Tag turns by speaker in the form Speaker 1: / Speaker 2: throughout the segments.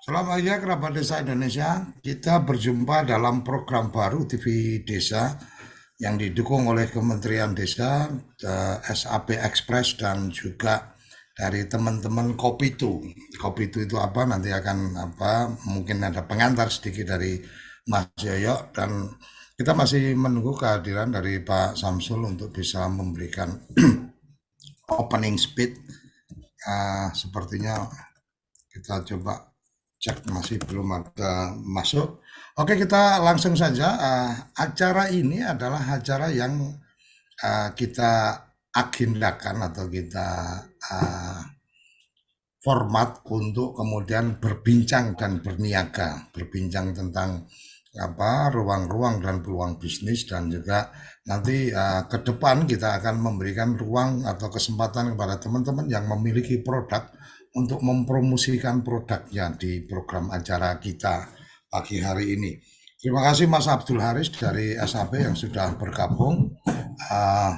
Speaker 1: Selamat pagi kerabat desa Indonesia. Kita berjumpa dalam program baru TV Desa yang didukung oleh Kementerian Desa, SAP Express dan juga dari teman-teman Kopitu. Kopitu itu apa? Nanti akan apa? Mungkin ada pengantar sedikit dari Mas Yoyo dan kita masih menunggu kehadiran dari Pak Samsul untuk bisa memberikan opening speech. Sepertinya kita coba cek masih belum ada masuk. Oke, kita langsung saja. Acara ini adalah acara yang kita agendakan atau kita uh, format untuk kemudian berbincang dan berniaga, berbincang tentang apa ruang-ruang dan peluang bisnis dan juga nanti ke depan kita akan memberikan ruang atau kesempatan kepada teman-teman yang memiliki produk untuk mempromosikan produknya di program acara kita pagi hari ini. Terima kasih Mas Abdul Haris dari SAP yang sudah bergabung uh,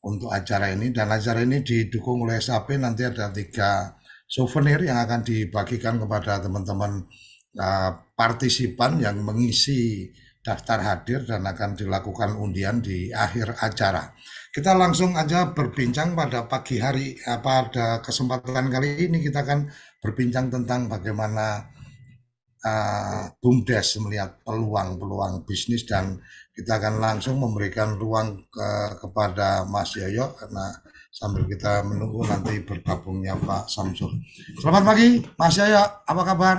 Speaker 1: untuk acara ini dan acara ini didukung oleh SAP. Nanti ada 3 souvenir yang akan dibagikan kepada teman-teman partisipan yang mengisi daftar hadir dan akan dilakukan undian di akhir acara. Kita langsung aja berbincang pada pagi hari, pada kesempatan kali ini kita akan berbincang tentang bagaimana BUMDes melihat peluang-peluang bisnis dan kita akan langsung memberikan ruang kepada Mas Yoyo karena sambil kita menunggu nanti bergabungnya Pak Samsul. Selamat pagi Mas Yoyo, apa kabar?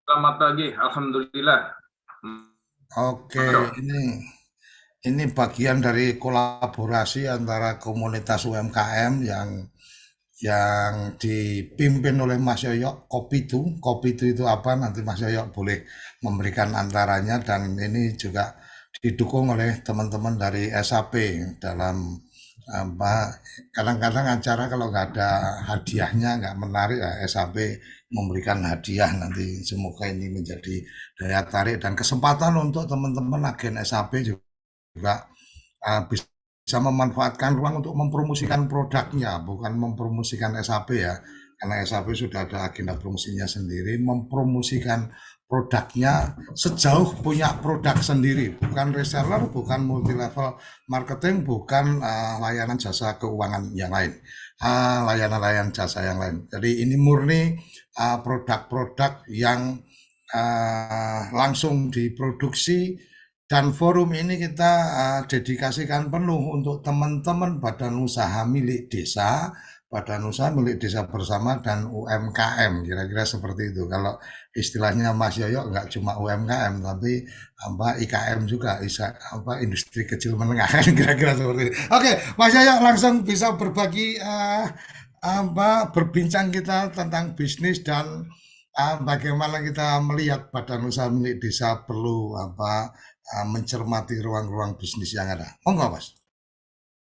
Speaker 2: Selamat pagi, Alhamdulillah.
Speaker 1: Oke,
Speaker 2: Masuk.
Speaker 1: ini bagian dari kolaborasi antara komunitas UMKM yang dipimpin oleh Mas Yoyo. Kopi itu apa? Nanti Mas Yoyo boleh memberikan antaranya dan ini juga didukung oleh teman-teman dari SAP dalam apa kadang-kadang acara kalau nggak ada hadiahnya nggak menarik ya SAP memberikan hadiah nanti semoga ini menjadi daya tarik dan kesempatan untuk teman-teman agen SAP juga bisa memanfaatkan ruang untuk mempromosikan produknya, bukan mempromosikan SAP ya. Karena SAP sudah ada agenda promosinya sendiri, mempromosikan produknya sejauh punya produk sendiri, bukan reseller, bukan multi level marketing, bukan layanan jasa keuangan yang lain, layanan-layanan jasa yang lain. Jadi ini murni produk-produk yang langsung diproduksi dan forum ini kita dedikasikan penuh untuk teman-teman badan usaha milik desa, badan usaha milik desa bersama dan UMKM, kira-kira seperti itu. Kalau istilahnya Mas Yoyo nggak cuma UMKM, tapi apa IKM juga, industri kecil menengah, kan kira-kira seperti itu. Oke, Mas Yoyo langsung bisa berbagi berbincang kita tentang bisnis dan bagaimana kita melihat badan usaha milik desa perlu mencermati ruang-ruang bisnis yang ada. Monggo, Mas.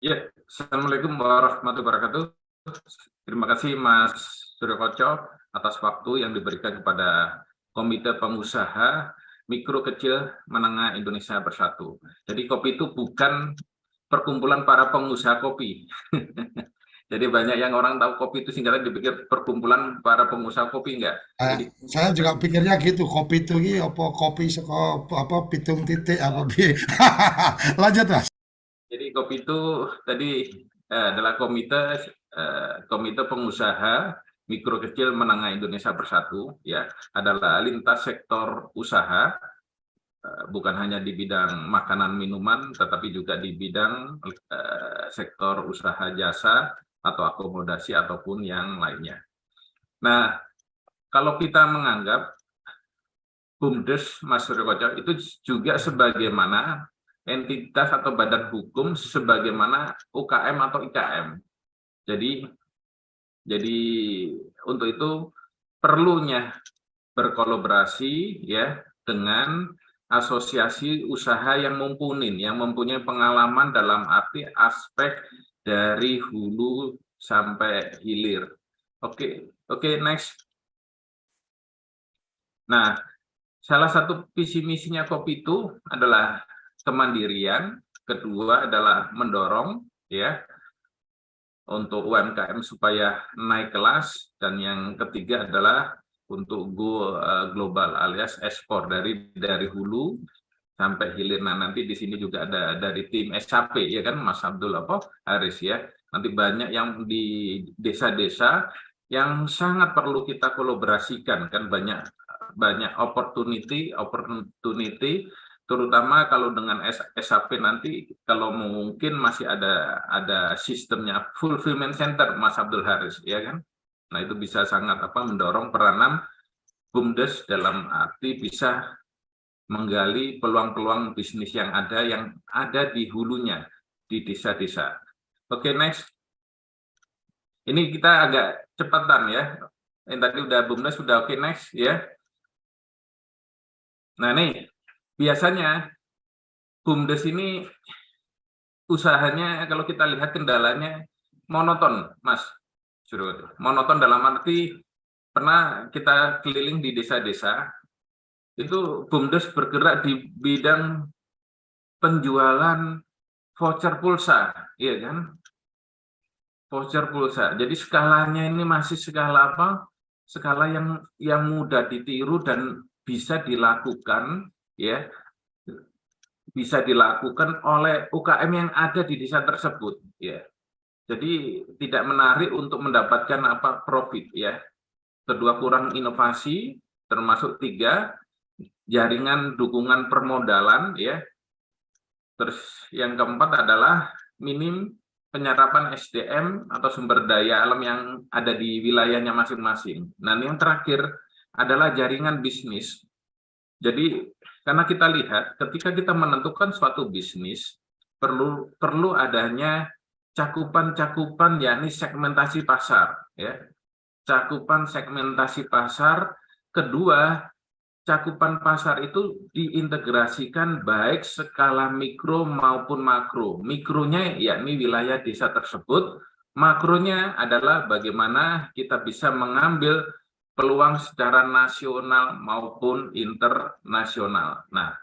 Speaker 2: Ya, Assalamualaikum warahmatullahi wabarakatuh. Terima kasih Mas Suryo Koco atas waktu yang diberikan kepada Komite Pengusaha Mikro Kecil Menengah Indonesia Bersatu. Jadi kopi itu bukan perkumpulan para pengusaha kopi. Jadi banyak yang orang tahu kopi itu singkatan dipikir perkumpulan para pengusaha kopi, enggak.
Speaker 1: Eh,
Speaker 2: Jadi
Speaker 1: saya juga pikirnya gitu, kopi itu apa kopi saka apa pitung titik apa piye. Lanjut, Mas.
Speaker 2: Jadi kopi itu tadi adalah komite pengusaha mikro kecil menengah Indonesia Bersatu, ya, adalah lintas sektor usaha, bukan hanya di bidang makanan minuman, tetapi juga di bidang sektor usaha jasa atau akomodasi ataupun yang lainnya. Nah, kalau kita menganggap BUMDes, Mas Suryo Koco, itu juga sebagaimana entitas atau badan hukum sebagaimana UKM atau IKM. Jadi jadi untuk itu perlunya berkolaborasi ya dengan asosiasi usaha yang mumpuni, yang mempunyai pengalaman dalam arti aspek dari hulu sampai hilir. Oke, next. Nah, salah satu visi misinya Kopi itu adalah kemandirian, kedua adalah mendorong ya untuk UMKM supaya naik kelas, dan yang ketiga adalah untuk go global alias ekspor dari hulu sampai hilir. Nah, nanti di sini juga ada dari tim SAP ya kan, Mas Abdul Haris ya. Nanti banyak yang di desa-desa yang sangat perlu kita kolaborasikan kan, banyak opportunity terutama kalau dengan SAP nanti kalau mungkin masih ada sistemnya fulfillment center, Mas Abdul Haris ya kan. Nah, itu bisa sangat mendorong peranan BUMDes dalam arti bisa menggali peluang-peluang bisnis yang ada di hulunya, di desa-desa. Oke, next. Ini kita agak cepatan ya. Yang tadi udah BUMDes, sudah oke, next ya. Nah, nih biasanya BUMDes ini usahanya kalau kita lihat kendalanya monoton, Mas. Monoton dalam arti pernah kita keliling di desa-desa, itu BUMDes bergerak di bidang penjualan voucher pulsa, iya kan? Voucher pulsa. Jadi skalanya ini masih skala skala yang mudah ditiru dan bisa dilakukan ya. Bisa dilakukan oleh UKM yang ada di desa tersebut ya. Jadi tidak menarik untuk mendapatkan profit ya. Kedua, kurang inovasi, termasuk 3 jaringan dukungan permodalan ya. Terus yang keempat adalah minim penyerapan SDM atau sumber daya alam yang ada di wilayahnya masing-masing. Nah, yang terakhir adalah jaringan bisnis. Jadi karena kita lihat ketika kita menentukan suatu bisnis perlu adanya cakupan yakni segmentasi pasar ya. Cakupan segmentasi pasar. Kedua, cakupan pasar itu diintegrasikan baik skala mikro maupun makro. Mikronya yakni wilayah desa tersebut, makronya adalah bagaimana kita bisa mengambil peluang secara nasional maupun internasional. Nah,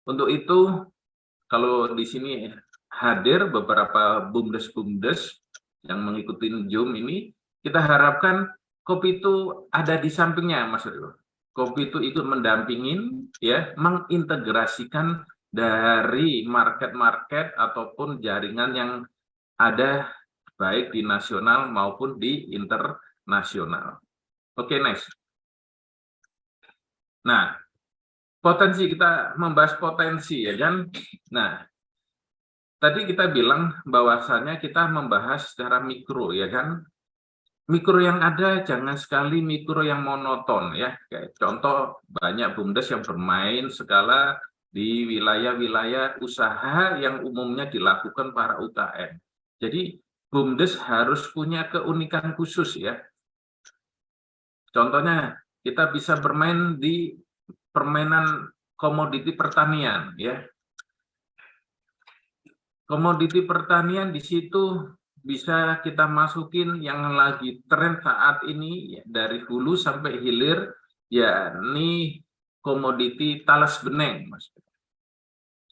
Speaker 2: untuk itu kalau di sini hadir beberapa BUMDes yang mengikuti Zoom ini, kita harapkan Kopi itu ada di sampingnya, Mas Rio. Kopi itu ikut mendampingin, ya, mengintegrasikan dari market-market ataupun jaringan yang ada baik di nasional maupun di internasional. Oke, next. Nah, potensi, kita membahas potensi ya kan. Nah, tadi kita bilang bahwasannya kita membahas secara mikro ya kan. Mikro yang ada jangan sekali mikro yang monoton ya. Kayak contoh banyak BUMDes yang bermain skala di wilayah-wilayah usaha yang umumnya dilakukan para UKM. Jadi BUMDes harus punya keunikan khusus ya. Contohnya kita bisa bermain di permainan komoditi pertanian ya. Komoditi pertanian di situ bisa kita masukin yang lagi tren saat ini ya, dari hulu sampai hilir, yakni komoditi talas beneng, Mas.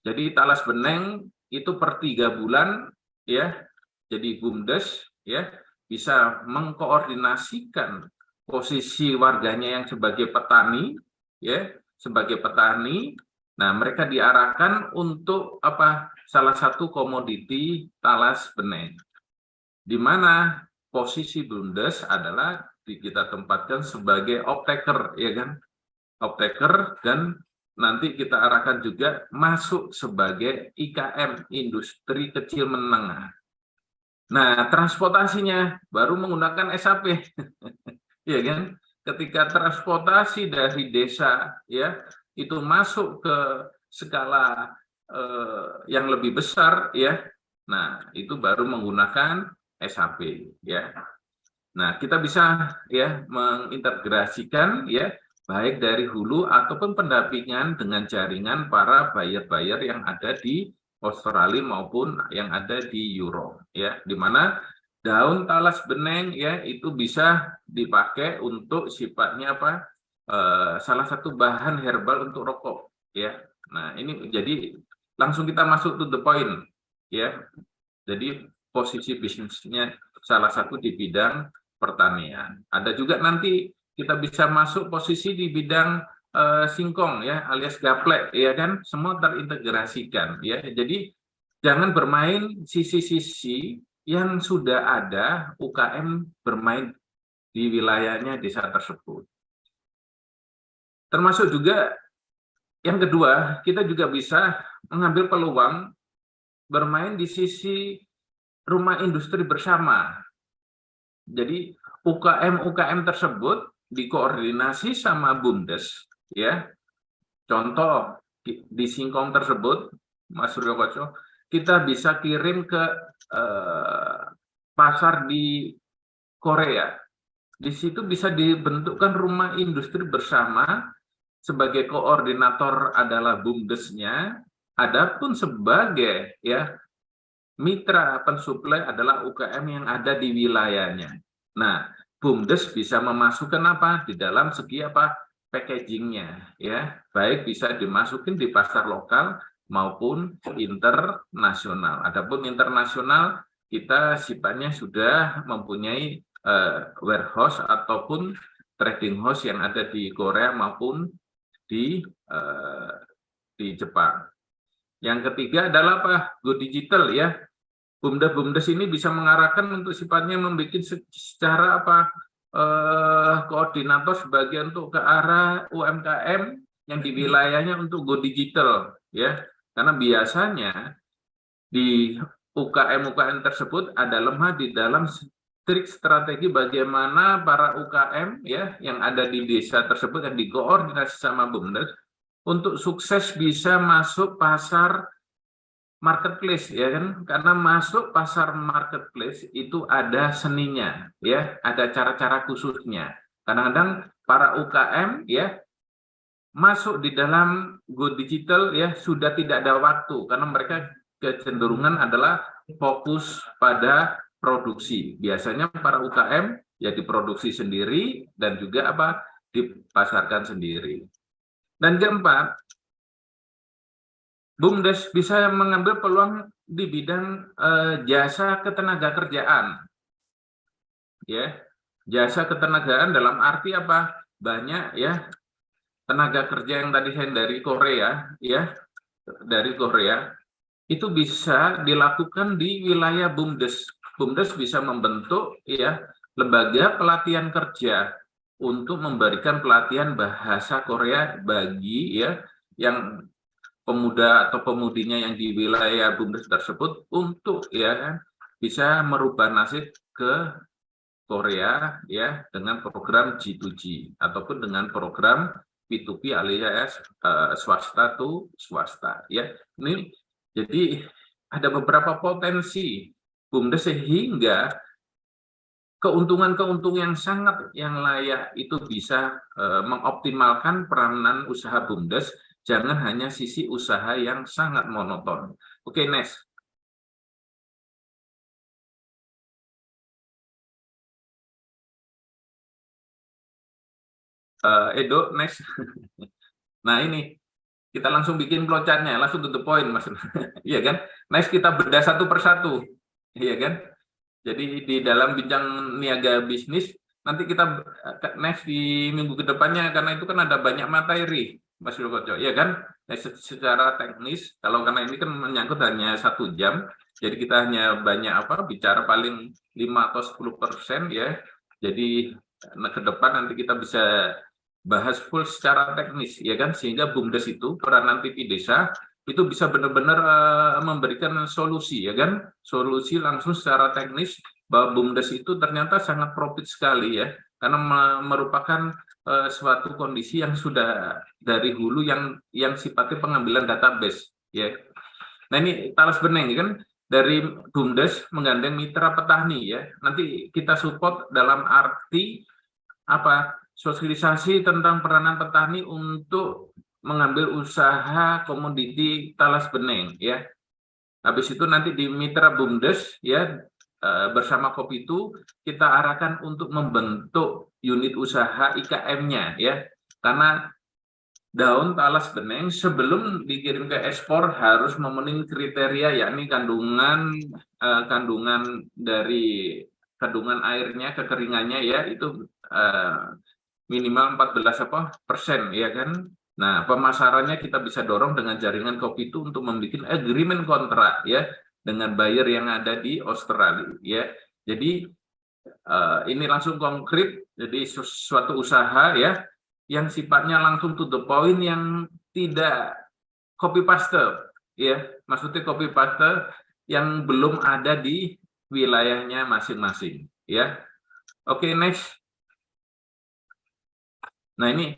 Speaker 2: Jadi talas beneng itu per 3 bulan ya. Jadi BUMDes ya bisa mengkoordinasikan posisi warganya yang sebagai petani ya, sebagai petani. Nah, mereka diarahkan untuk salah satu komoditi talas beneng, di mana posisi BUMDes adalah kita tempatkan sebagai off-taker ya kan, off-taker, dan nanti kita arahkan juga masuk sebagai IKM, industri kecil menengah. Nah, transportasinya baru menggunakan SAP ya kan. Ketika transportasi dari desa ya itu masuk ke skala yang lebih besar ya, nah itu baru menggunakan SAP ya. Nah, kita bisa ya mengintegrasikan ya baik dari hulu ataupun pendampingan dengan jaringan para buyer-buyer yang ada di Australia maupun yang ada di Europe ya, di mana daun talas beneng ya itu bisa dipakai untuk sifatnya salah satu bahan herbal untuk rokok ya. Nah, ini jadi langsung kita masuk to the point ya. Jadi posisi bisnisnya salah satu di bidang pertanian. Ada juga nanti kita bisa masuk posisi di bidang singkong ya alias gaplek ya kan, semua terintegrasikan ya. Jadi jangan bermain sisi-sisi yang sudah ada UKM bermain di wilayahnya desa tersebut. Termasuk juga yang kedua, kita juga bisa mengambil peluang bermain di sisi rumah industri bersama. Jadi UKM tersebut dikoordinasi sama BUMDes ya. Contoh di singkong tersebut, Mas Suryo Koco, kita bisa kirim ke pasar di Korea. Di situ bisa dibentukkan rumah industri bersama, sebagai koordinator adalah BUMDesnya, adapun sebagai ya mitra pensuplai adalah UKM yang ada di wilayahnya. Nah, BUMDes bisa memasukkan apa di dalam segi apa packagingnya ya, baik bisa dimasukin di pasar lokal maupun internasional. Adapun internasional kita sifatnya sudah mempunyai warehouse ataupun trading house yang ada di Korea maupun di Jepang. Yang ketiga adalah apa? Go digital ya. BUMDes ini bisa mengarahkan untuk sifatnya membuat secara apa koordinator sebagian untuk ke arah UMKM yang di wilayahnya untuk go digital ya. Karena biasanya di UKM tersebut ada lemah di dalam trik strategi bagaimana para UKM ya yang ada di desa tersebut yang dikoordinasi sama BUMDes untuk sukses bisa masuk pasar marketplace ya kan, karena masuk pasar marketplace itu ada seninya ya, ada cara-cara khususnya. Kadang-kadang para UKM ya masuk di dalam go digital ya sudah tidak ada waktu karena mereka kecenderungan adalah fokus pada produksi. Biasanya para UKM ya diproduksi sendiri dan juga apa dipasarkan sendiri. Dan keempat, BUMDes bisa mengambil peluang di bidang jasa ketenagakerjaan. Ya, jasa ketenagaan dalam arti apa? Banyak ya tenaga kerja yang tadi saya dari Korea, ya, dari Korea itu bisa dilakukan di wilayah BUMDes. BUMDes bisa membentuk ya lembaga pelatihan kerja untuk memberikan pelatihan bahasa Korea bagi ya yang pemuda atau pemudinya yang di wilayah BUMDes tersebut untuk ya bisa merubah nasib ke Korea ya dengan program G2G ataupun dengan program P2P alias swasta to swasta ya. Ini jadi ada beberapa potensi BUMDes sehingga keuntungan-keuntungan yang layak itu bisa mengoptimalkan peranan usaha BUMDes. Jangan hanya sisi usaha yang sangat monoton. Oke, next. Edo, next. Nah, ini kita langsung bikin flowchart-nya, langsung to the point, Mas. Iya kan? Next kita bedah satu persatu. Iya kan? Jadi di dalam bincang niaga bisnis, nanti kita next di minggu ke depannya, karena itu kan ada banyak materi, Mas Yokoco, ya kan? Secara teknis, kalau karena ini kan menyangkut hanya 1 jam, jadi kita hanya banyak apa bicara paling 5 atau 10% ya. Jadi ke depan nanti kita bisa bahas full secara teknis, ya kan? Sehingga BUMDes itu peranan TV desa itu bisa benar-benar memberikan solusi, ya kan? Solusi langsung secara teknis bahwa BUMDes itu ternyata sangat profit sekali ya, karena merupakan suatu kondisi yang sudah dari hulu yang sifatnya pengambilan database ya. Nah ini Talas Beneng kan dari BUMDes menggandeng mitra petani ya. Nanti kita support dalam arti apa sosialisasi tentang peranan petani untuk mengambil usaha komoditi talas beneng ya. Habis itu nanti di mitra BUMDes ya bersama Kopitu kita arahkan untuk membentuk unit usaha IKM-nya ya. Karena daun talas beneng sebelum dikirim ke ekspor harus memenuhi kriteria yakni kandungan dari kandungan airnya, kekeringannya ya itu minimal 14% ya kan. Nah, pemasarannya kita bisa dorong dengan jaringan Kopitu untuk membuat agreement kontrak ya dengan buyer yang ada di Australia ya. Jadi ini langsung konkret, jadi suatu usaha ya yang sifatnya langsung to the point, yang tidak copy paste ya. Maksudnya copy paste yang belum ada di wilayahnya masing-masing ya. Oke, next. Nah, ini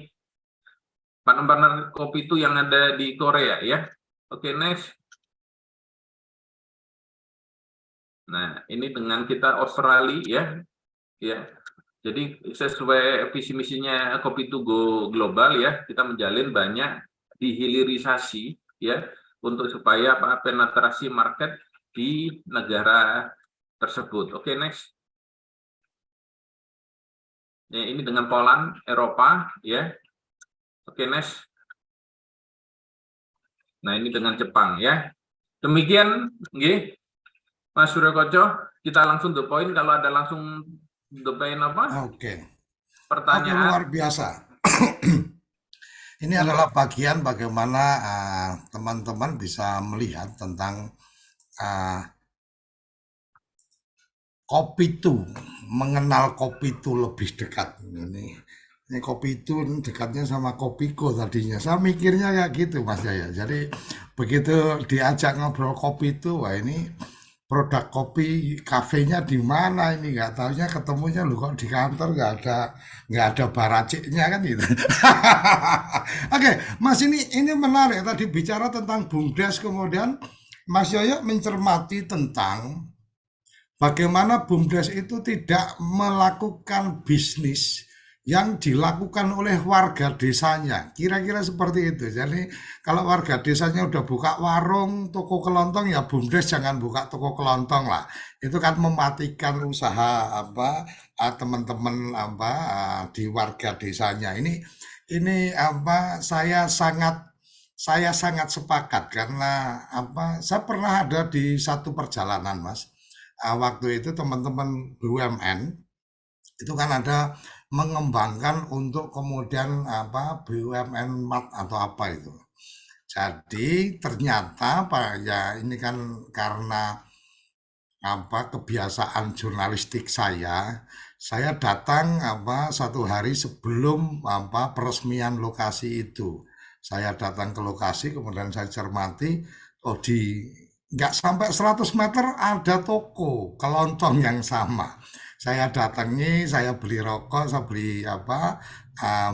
Speaker 2: partner-partner kopi itu yang ada di Korea ya. Oke, next. Nah, ini dengan kita Australia ya. Ya. Jadi sesuai visi misinya Kopi to Go global ya, kita menjalin banyak dihilirisasi ya untuk supaya penetrasi market di negara tersebut. Oke, next. Ya, ini dengan Poland, Eropa ya. Oke, next. Nah, ini dengan Jepang ya. Demikian, nggih, Mas Suryo Koco, kita langsung the point. Kalau ada langsung the point apa?
Speaker 1: Oke,
Speaker 2: Pertanyaan.
Speaker 1: luar biasa. Ini adalah bagian bagaimana teman-teman bisa melihat tentang Kopitu, mengenal Kopitu lebih dekat. Ini Kopitu dekatnya sama Kopiko tadinya. Saya mikirnya kayak gitu Mas Jaya. Jadi begitu diajak ngobrol Kopitu, wah ini produk kopi kafenya di mana ini, nggak tahunya ketemunya lu kok di kantor nggak ada baraciknya kan gitu. Oke, Mas, ini menarik tadi bicara tentang BUMDes, kemudian Mas Yoyo mencermati tentang bagaimana BUMDes itu tidak melakukan bisnis yang dilakukan oleh warga desanya. Kira-kira seperti itu. Jadi kalau warga desanya udah buka warung, toko kelontong, ya BUMDes jangan buka toko kelontong lah. Itu kan mematikan usaha teman-teman di warga desanya. Ini saya sangat sepakat karena saya pernah ada di satu perjalanan, Mas. Waktu itu teman-teman BUMN itu kan ada mengembangkan untuk kemudian BUMN Mart atau apa itu. Jadi ternyata ya ini kan karena kebiasaan jurnalistik saya datang satu hari sebelum peresmian lokasi itu. Saya datang ke lokasi, kemudian saya cermati, oh nggak sampai 100 meter ada toko kelontong yang sama. Saya datangi, saya beli rokok, saya beli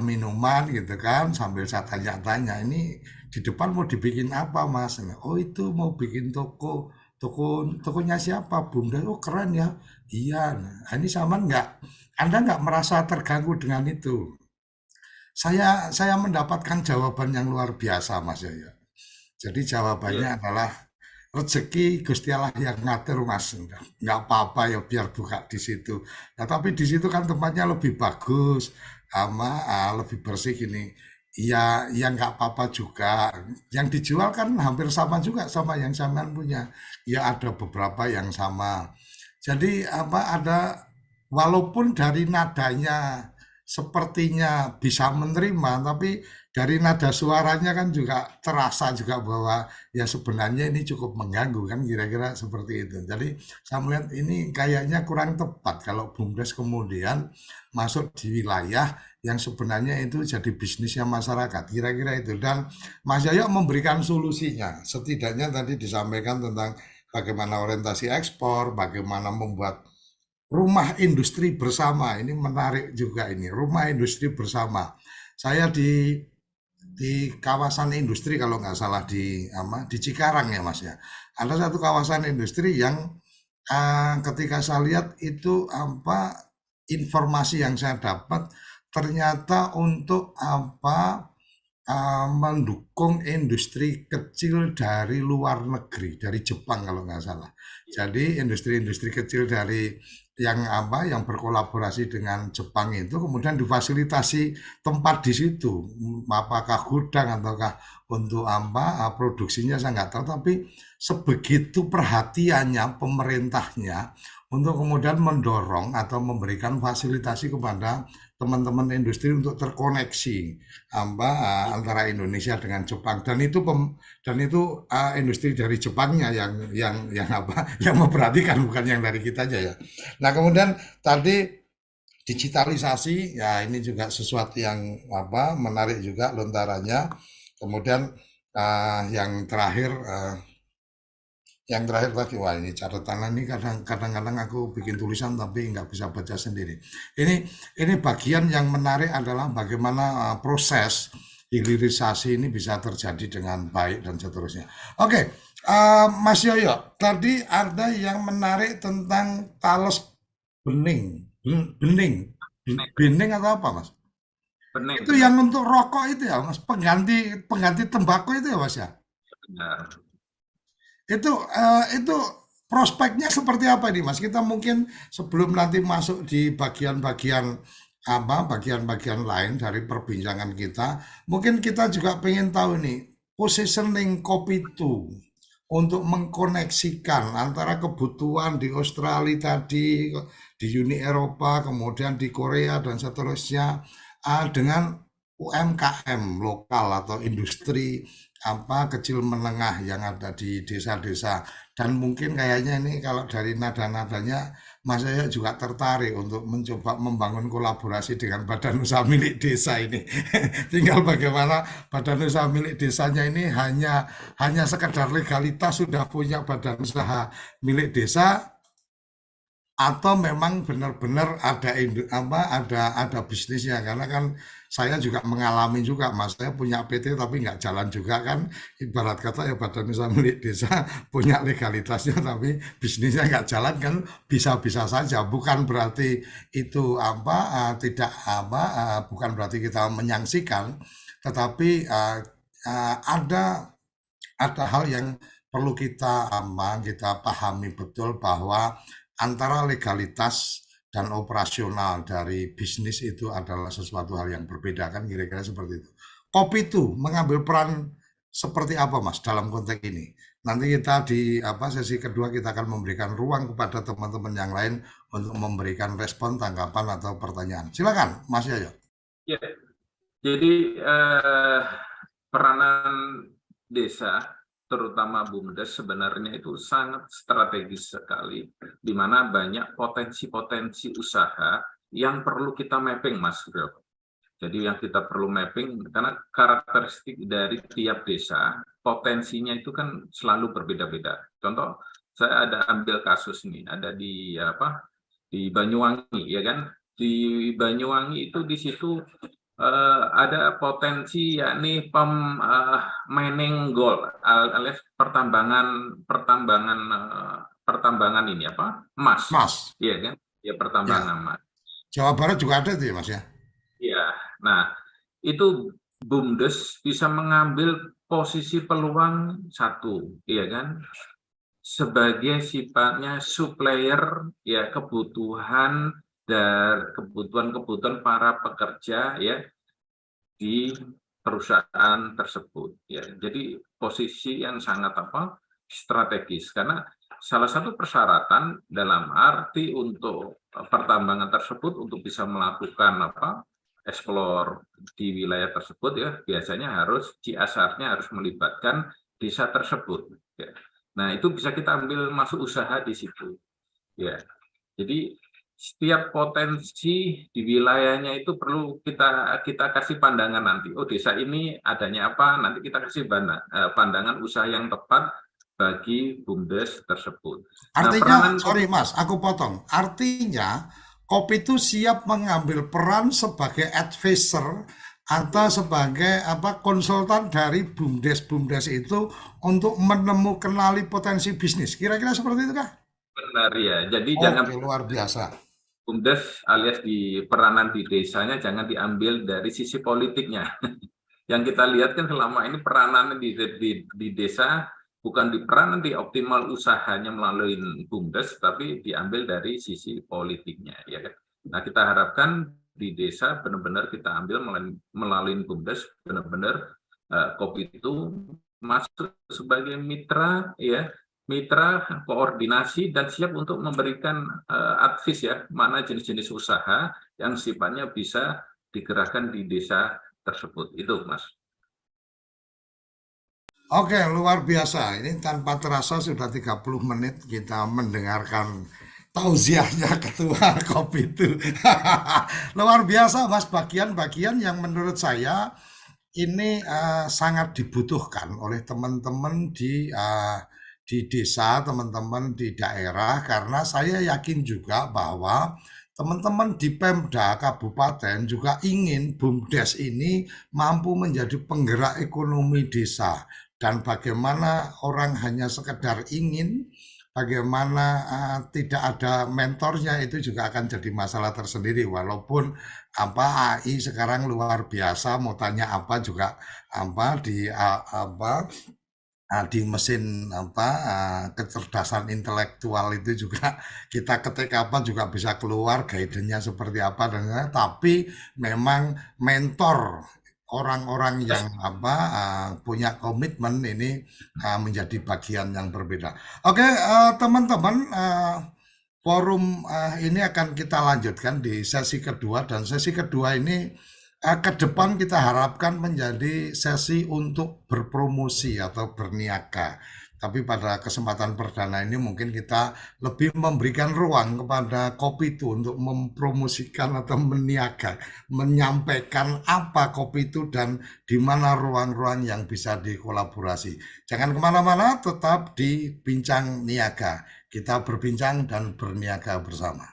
Speaker 1: minuman gitu kan, sambil saya tanya-tanya, ini di depan mau dibikin apa Mas? Oh itu mau bikin tokonya siapa? BUMDes. Oh keren ya. Iya. Nah, ini sama Anda nggak merasa terganggu dengan itu? Saya mendapatkan jawaban yang luar biasa Mas Yoyo. Jadi jawabannya adalah rezeki Gusti Allah yang ngatur Mas, nggak apa-apa ya biar buka di situ. Nah, tapi di situ kan tempatnya lebih bagus, lebih bersih gini. Ya, ya nggak apa-apa juga. Yang dijual kan hampir sama juga sama yang sampean punya. Ya ada beberapa yang sama. Jadi walaupun dari nadanya sepertinya bisa menerima, tapi dari nada suaranya kan juga terasa juga bahwa ya sebenarnya ini cukup mengganggu kan, kira-kira seperti itu. Jadi saya melihat ini kayaknya kurang tepat kalau BUMDes kemudian masuk di wilayah yang sebenarnya itu jadi bisnisnya masyarakat, kira-kira itu. Dan Mas Yoyo memberikan solusinya, setidaknya tadi disampaikan tentang bagaimana orientasi ekspor, bagaimana membuat rumah industri bersama. Ini menarik juga ini, rumah industri bersama. Saya di kawasan industri kalau nggak salah di Cikarang ya Mas ya. Ada satu kawasan industri yang ketika saya lihat itu informasi yang saya dapat ternyata untuk mendukung industri kecil dari luar negeri, dari Jepang kalau nggak salah. Jadi industri-industri kecil dari yang berkolaborasi dengan Jepang itu kemudian difasilitasi tempat di situ, apakah gudang ataukah untuk produksinya saya nggak tahu, tapi sebegitu perhatiannya pemerintahnya untuk kemudian mendorong atau memberikan fasilitasi kepada teman-teman industri untuk terkoneksi antara Indonesia dengan Jepang, dan itu industri dari Jepangnya yang yang memperhatikan, bukan yang dari kita aja ya. Nah, kemudian tadi digitalisasi ya, ini juga sesuatu yang menarik juga lontarannya. Kemudian yang terakhir lagi, wah ini catatan ini kadang-kadang aku bikin tulisan tapi nggak bisa baca sendiri. Ini bagian yang menarik adalah bagaimana proses hilirisasi ini bisa terjadi dengan baik dan seterusnya. Oke, Mas Yoyo, tadi ada yang menarik tentang talas bening, bening, bening atau apa, Mas?
Speaker 2: Bening,
Speaker 1: Itu
Speaker 2: bening.
Speaker 1: yang untuk rokok itu ya, Mas, pengganti tembakau itu ya, Mas ya?
Speaker 2: Benar.
Speaker 1: Itu prospeknya seperti apa nih, Mas? Kita mungkin sebelum nanti masuk di bagian-bagian lain dari perbincangan kita, mungkin kita juga pengen tahu nih positioning kopi itu untuk mengkoneksikan antara kebutuhan di Australia tadi, di Uni Eropa, kemudian di Korea dan seterusnya, dengan UMKM lokal atau industri kecil menengah yang ada di desa-desa. Dan mungkin kayaknya ini kalau dari nada-nadanya Mas saya juga tertarik untuk mencoba membangun kolaborasi dengan badan usaha milik desa ini. Tinggal bagaimana badan usaha milik desanya ini hanya sekedar legalitas sudah punya badan usaha milik desa, atau memang benar-benar ada bisnisnya. Karena kan saya juga mengalami juga, Mas, saya punya PT tapi nggak jalan juga kan, ibarat kata ya badan usaha milik desa punya legalitasnya tapi bisnisnya nggak jalan kan, bisa-bisa saja. Bukan berarti itu tidak bukan berarti kita menyangsikan, tetapi ada hal yang perlu kita pahami betul, bahwa antara legalitas dan operasional dari bisnis itu adalah sesuatu hal yang berbeda, kan kira-kira seperti itu. Kopi itu mengambil peran seperti apa, Mas, dalam konteks ini? Nanti kita di sesi kedua kita akan memberikan ruang kepada teman-teman yang lain untuk memberikan respon, tanggapan atau pertanyaan. Silakan, Mas Yoyo.
Speaker 2: Ya, jadi peranan desa, terutama BUMDes, sebenarnya itu sangat strategis sekali, di mana banyak potensi-potensi usaha yang perlu kita mapping, Mas Bro. Jadi yang kita perlu mapping, karena karakteristik dari tiap desa, potensinya itu kan selalu berbeda-beda. Contoh, saya ada ambil kasus nih, ada di Banyuwangi, ya kan? Di Banyuwangi itu di situ ada potensi, yakni mining gold, alias pertambangan ini emas,
Speaker 1: Mas,
Speaker 2: ya kan? Ya,
Speaker 1: ya,
Speaker 2: pertambangan emas.
Speaker 1: Jawa Barat juga ada itu ya, Mas ya?
Speaker 2: Ya, nah itu BUMDes bisa mengambil posisi peluang satu, ya kan? Sebagai sifatnya supplier, ya, kebutuhan para pekerja, ya, di perusahaan tersebut, ya. Jadi posisi yang sangat strategis, karena salah satu persyaratan dalam arti untuk pertambangan tersebut untuk bisa melakukan eksplor di wilayah tersebut, ya, biasanya harus CSR-nya harus melibatkan desa tersebut, ya. Nah, itu bisa kita ambil masuk usaha di situ, ya. Jadi setiap potensi di wilayahnya itu perlu kita kasih pandangan nanti. Oh, desa ini adanya apa? Nanti kita kasih pandangan usaha yang tepat bagi BUMDes tersebut. Nah,
Speaker 1: Artinya,
Speaker 2: peranan
Speaker 1: sorry Mas, aku potong. Artinya, kopi itu siap mengambil peran sebagai advisor atau sebagai konsultan dari BUMDes itu untuk menemukan potensi bisnis. Kira-kira seperti itu kah?
Speaker 2: benar, ya. Jadi jangan
Speaker 1: Oke, luar biasa.
Speaker 2: BUMDes alias di peranan di desanya jangan diambil dari sisi politiknya. Yang kita lihat kan selama ini peranan di desa bukan di peranan di optimal usahanya melalui BUMDes, tapi diambil dari sisi politiknya, ya kan. Nah, kita harapkan di desa benar-benar kita ambil melalui BUMDes, benar-benar kopi itu masuk sebagai mitra, ya, mitra, koordinasi, dan siap untuk memberikan advice ya, mana jenis-jenis usaha yang sifatnya bisa digerakkan di desa tersebut. Itu, Mas.
Speaker 1: Oke, luar biasa. Ini tanpa terasa sudah 30 menit kita mendengarkan tausiahnya Ketua Kopitu. Luar biasa, Mas. Bagian-bagian yang menurut saya ini sangat dibutuhkan oleh teman-teman di desa, teman-teman di daerah, karena saya yakin juga bahwa teman-teman di Pemda Kabupaten juga ingin BUMDes ini mampu menjadi penggerak ekonomi desa. Dan bagaimana orang hanya sekedar ingin, bagaimana tidak ada mentornya, itu juga akan jadi masalah tersendiri. Walaupun AI sekarang luar biasa, mau tanya apa juga di mesin kecerdasan intelektual itu juga kita ketik apa juga bisa keluar guidance-nya seperti apa, dan tapi memang mentor orang-orang yang punya komitmen ini menjadi bagian yang berbeda. Oke, teman-teman, forum ini akan kita lanjutkan di sesi kedua, dan sesi kedua ini ke depan kita harapkan menjadi sesi untuk berpromosi atau berniaga. Tapi pada kesempatan perdana ini mungkin kita lebih memberikan ruang kepada Kopitu untuk mempromosikan atau meniaga, menyampaikan apa Kopitu dan di mana ruang-ruang yang bisa dikolaborasi. Jangan kemana-mana, tetap di Bincang Niaga. Kita berbincang dan berniaga bersama.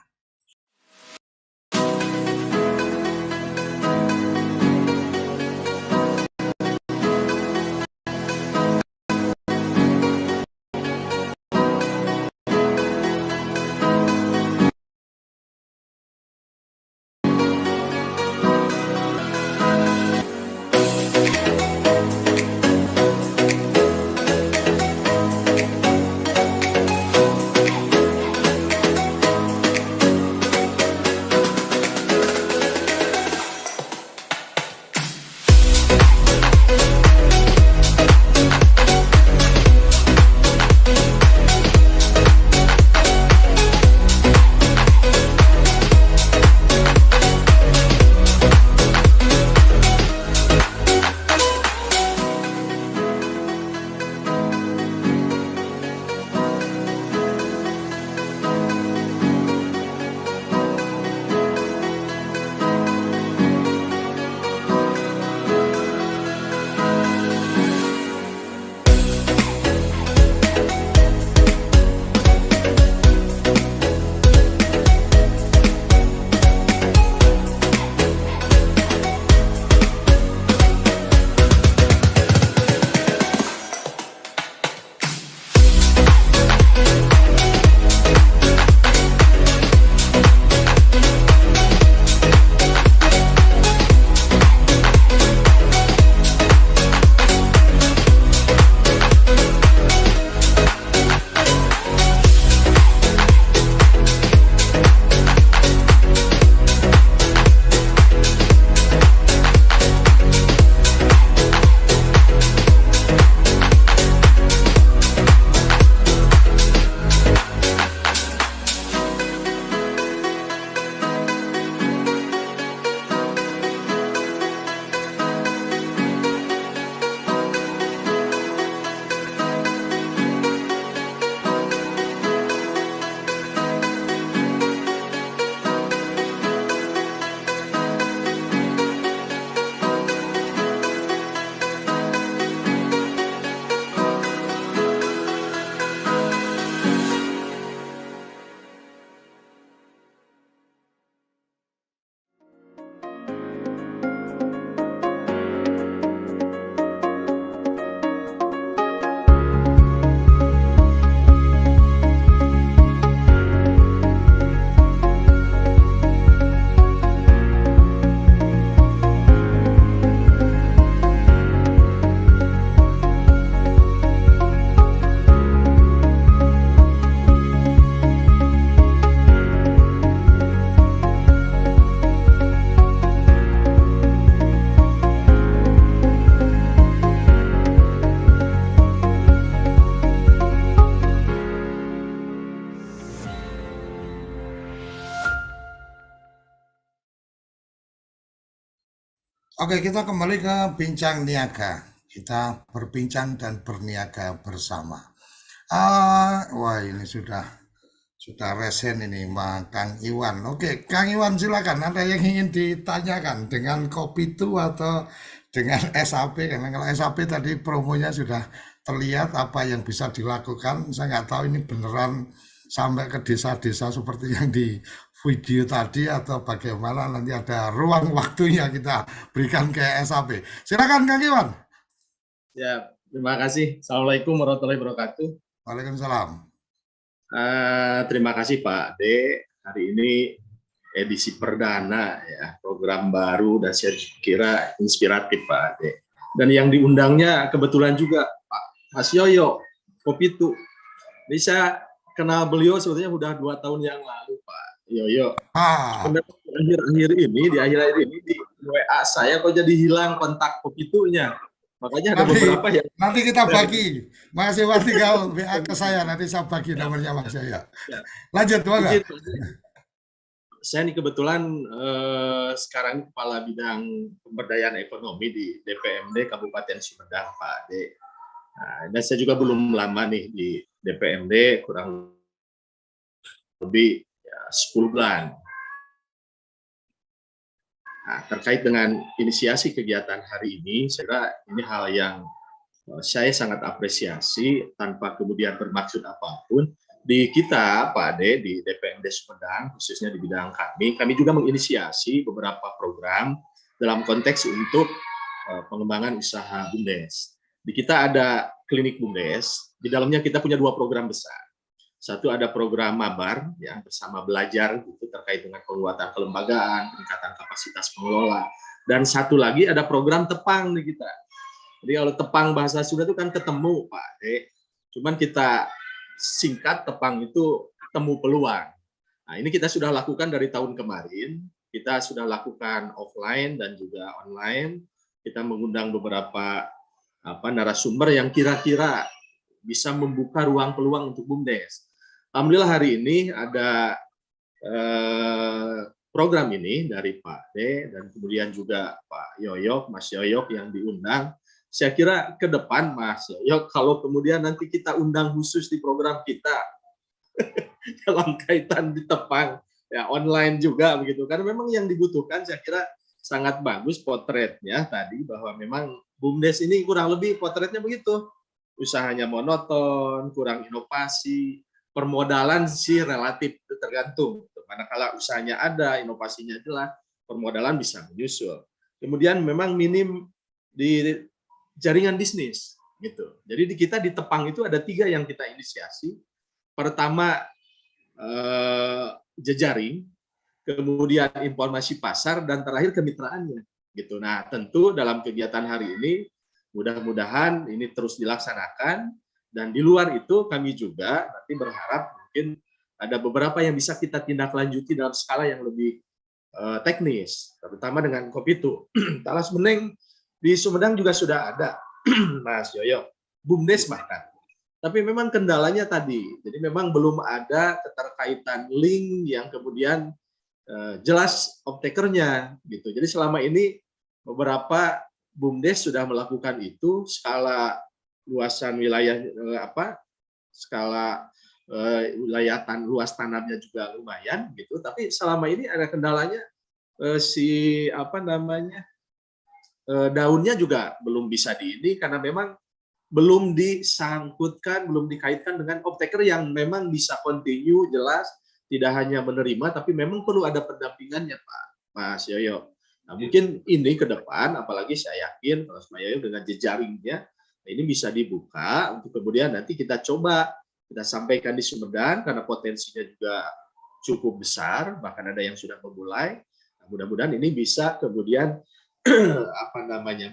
Speaker 1: Oke, kita kembali ke bincang niaga. Kita berbincang dan berniaga bersama. Wah ini sudah resen ini, Kang Iwan. Oke, Kang Iwan silakan. Ada yang ingin ditanyakan dengan kopi itu atau dengan SAP? Karena kalau SAP tadi promonya sudah terlihat apa yang bisa dilakukan. Saya nggak tahu ini beneran sampai ke desa-desa seperti yang di video tadi atau bagaimana. Nanti ada ruang waktunya kita berikan ke SAP. Silakan Kang Iwan.
Speaker 3: Ya, terima kasih. Assalamualaikum warahmatullahi wabarakatuh.
Speaker 1: Waalaikumsalam.
Speaker 3: Terima kasih Pak D. Hari ini edisi perdana ya, program baru dan saya kira inspiratif Pak D. Dan yang diundangnya kebetulan juga Pak Mas Yoyo Kopitu. Ini saya kenal beliau sebetulnya sudah 2 tahun yang lalu Pak Yoyo. Sebenarnya di akhir-akhir ini di WA saya kok jadi hilang kontak Kopitunya. Makanya ada beberapa yang
Speaker 1: nanti kita bagi. Mas Iwan tinggal WA ke saya, nanti saya bagi nomornya Mas Yoyo. Lanjut, Bang.
Speaker 3: Saya ini kebetulan sekarang kepala bidang pemberdayaan ekonomi di DPMD Kabupaten Sumedang, Pak D. Nah, dan saya juga belum lama nih di DPMD, kurang lebih ya, 10 bulan. Nah, terkait dengan inisiasi kegiatan hari ini, saya kira ini hal yang saya sangat apresiasi tanpa kemudian bermaksud apapun. Di kita, Pak Ade, di DPMD Sumedang, khususnya di bidang kami juga menginisiasi beberapa program dalam konteks untuk pengembangan usaha BUMDes. Di kita ada klinik BUMDes, di dalamnya kita punya 2 program besar. Satu ada program Mabar ya bersama belajar gitu terkait dengan penguatan kelembagaan, peningkatan kapasitas pengelola, dan satu lagi ada program Tepang di kita. Jadi kalau Tepang bahasa Sunda itu kan ketemu Pak D. Cuman kita singkat Tepang itu temu peluang. Nah, ini kita sudah lakukan dari tahun kemarin. Kita sudah lakukan offline dan juga online. Kita mengundang beberapa narasumber yang kira-kira bisa membuka ruang peluang untuk BUMDes. Alhamdulillah hari ini ada program ini dari Pak D dan kemudian juga Pak Yoyok, Mas Yoyok yang diundang. Saya kira ke depan Mas Yoyok, kalau kemudian nanti kita undang khusus di program kita dalam kaitan di Tepang, ya online juga begitu. Karena memang yang dibutuhkan saya kira sangat bagus potretnya tadi bahwa memang BUMDes ini kurang lebih potretnya begitu. Usahanya monoton, kurang inovasi, permodalan sih relatif tergantung. Manakala usahanya ada, inovasinya jelas, permodalan bisa menyusul. Kemudian memang minim di jaringan bisnis gitu. Jadi di kita di Tepang itu ada 3 yang kita inisiasi. Pertama jejaring, kemudian informasi pasar, dan terakhir kemitraannya gitu. Nah, tentu dalam kegiatan hari ini mudah-mudahan ini terus dilaksanakan, dan di luar itu kami juga nanti berharap mungkin ada beberapa yang bisa kita tindak lanjuti dalam skala yang lebih teknis, terutama dengan Kopitu. Talas Meneng di Sumedang juga sudah ada, Mas Yoyo, BUMDes bahkan. Tapi memang kendalanya tadi, jadi memang belum ada keterkaitan link yang kemudian jelas optakernya gitu. Jadi selama ini beberapa BUMDes sudah melakukan itu, skala luasan wilayah skala wilayah luas tanamnya juga lumayan gitu, tapi selama ini ada kendalanya daunnya juga belum bisa karena memang belum disangkutkan, belum dikaitkan dengan optaker yang memang bisa continue jelas, tidak hanya menerima tapi memang perlu ada pendampingannya Pak Mas Yoyo. Nah, mungkin ini ke depan, apalagi saya yakin Mas Yoyo dengan jejaringnya, ini bisa dibuka untuk kemudian nanti kita coba, kita sampaikan di Sumedang, karena potensinya juga cukup besar, bahkan ada yang sudah memulai. Nah, mudah-mudahan ini bisa kemudian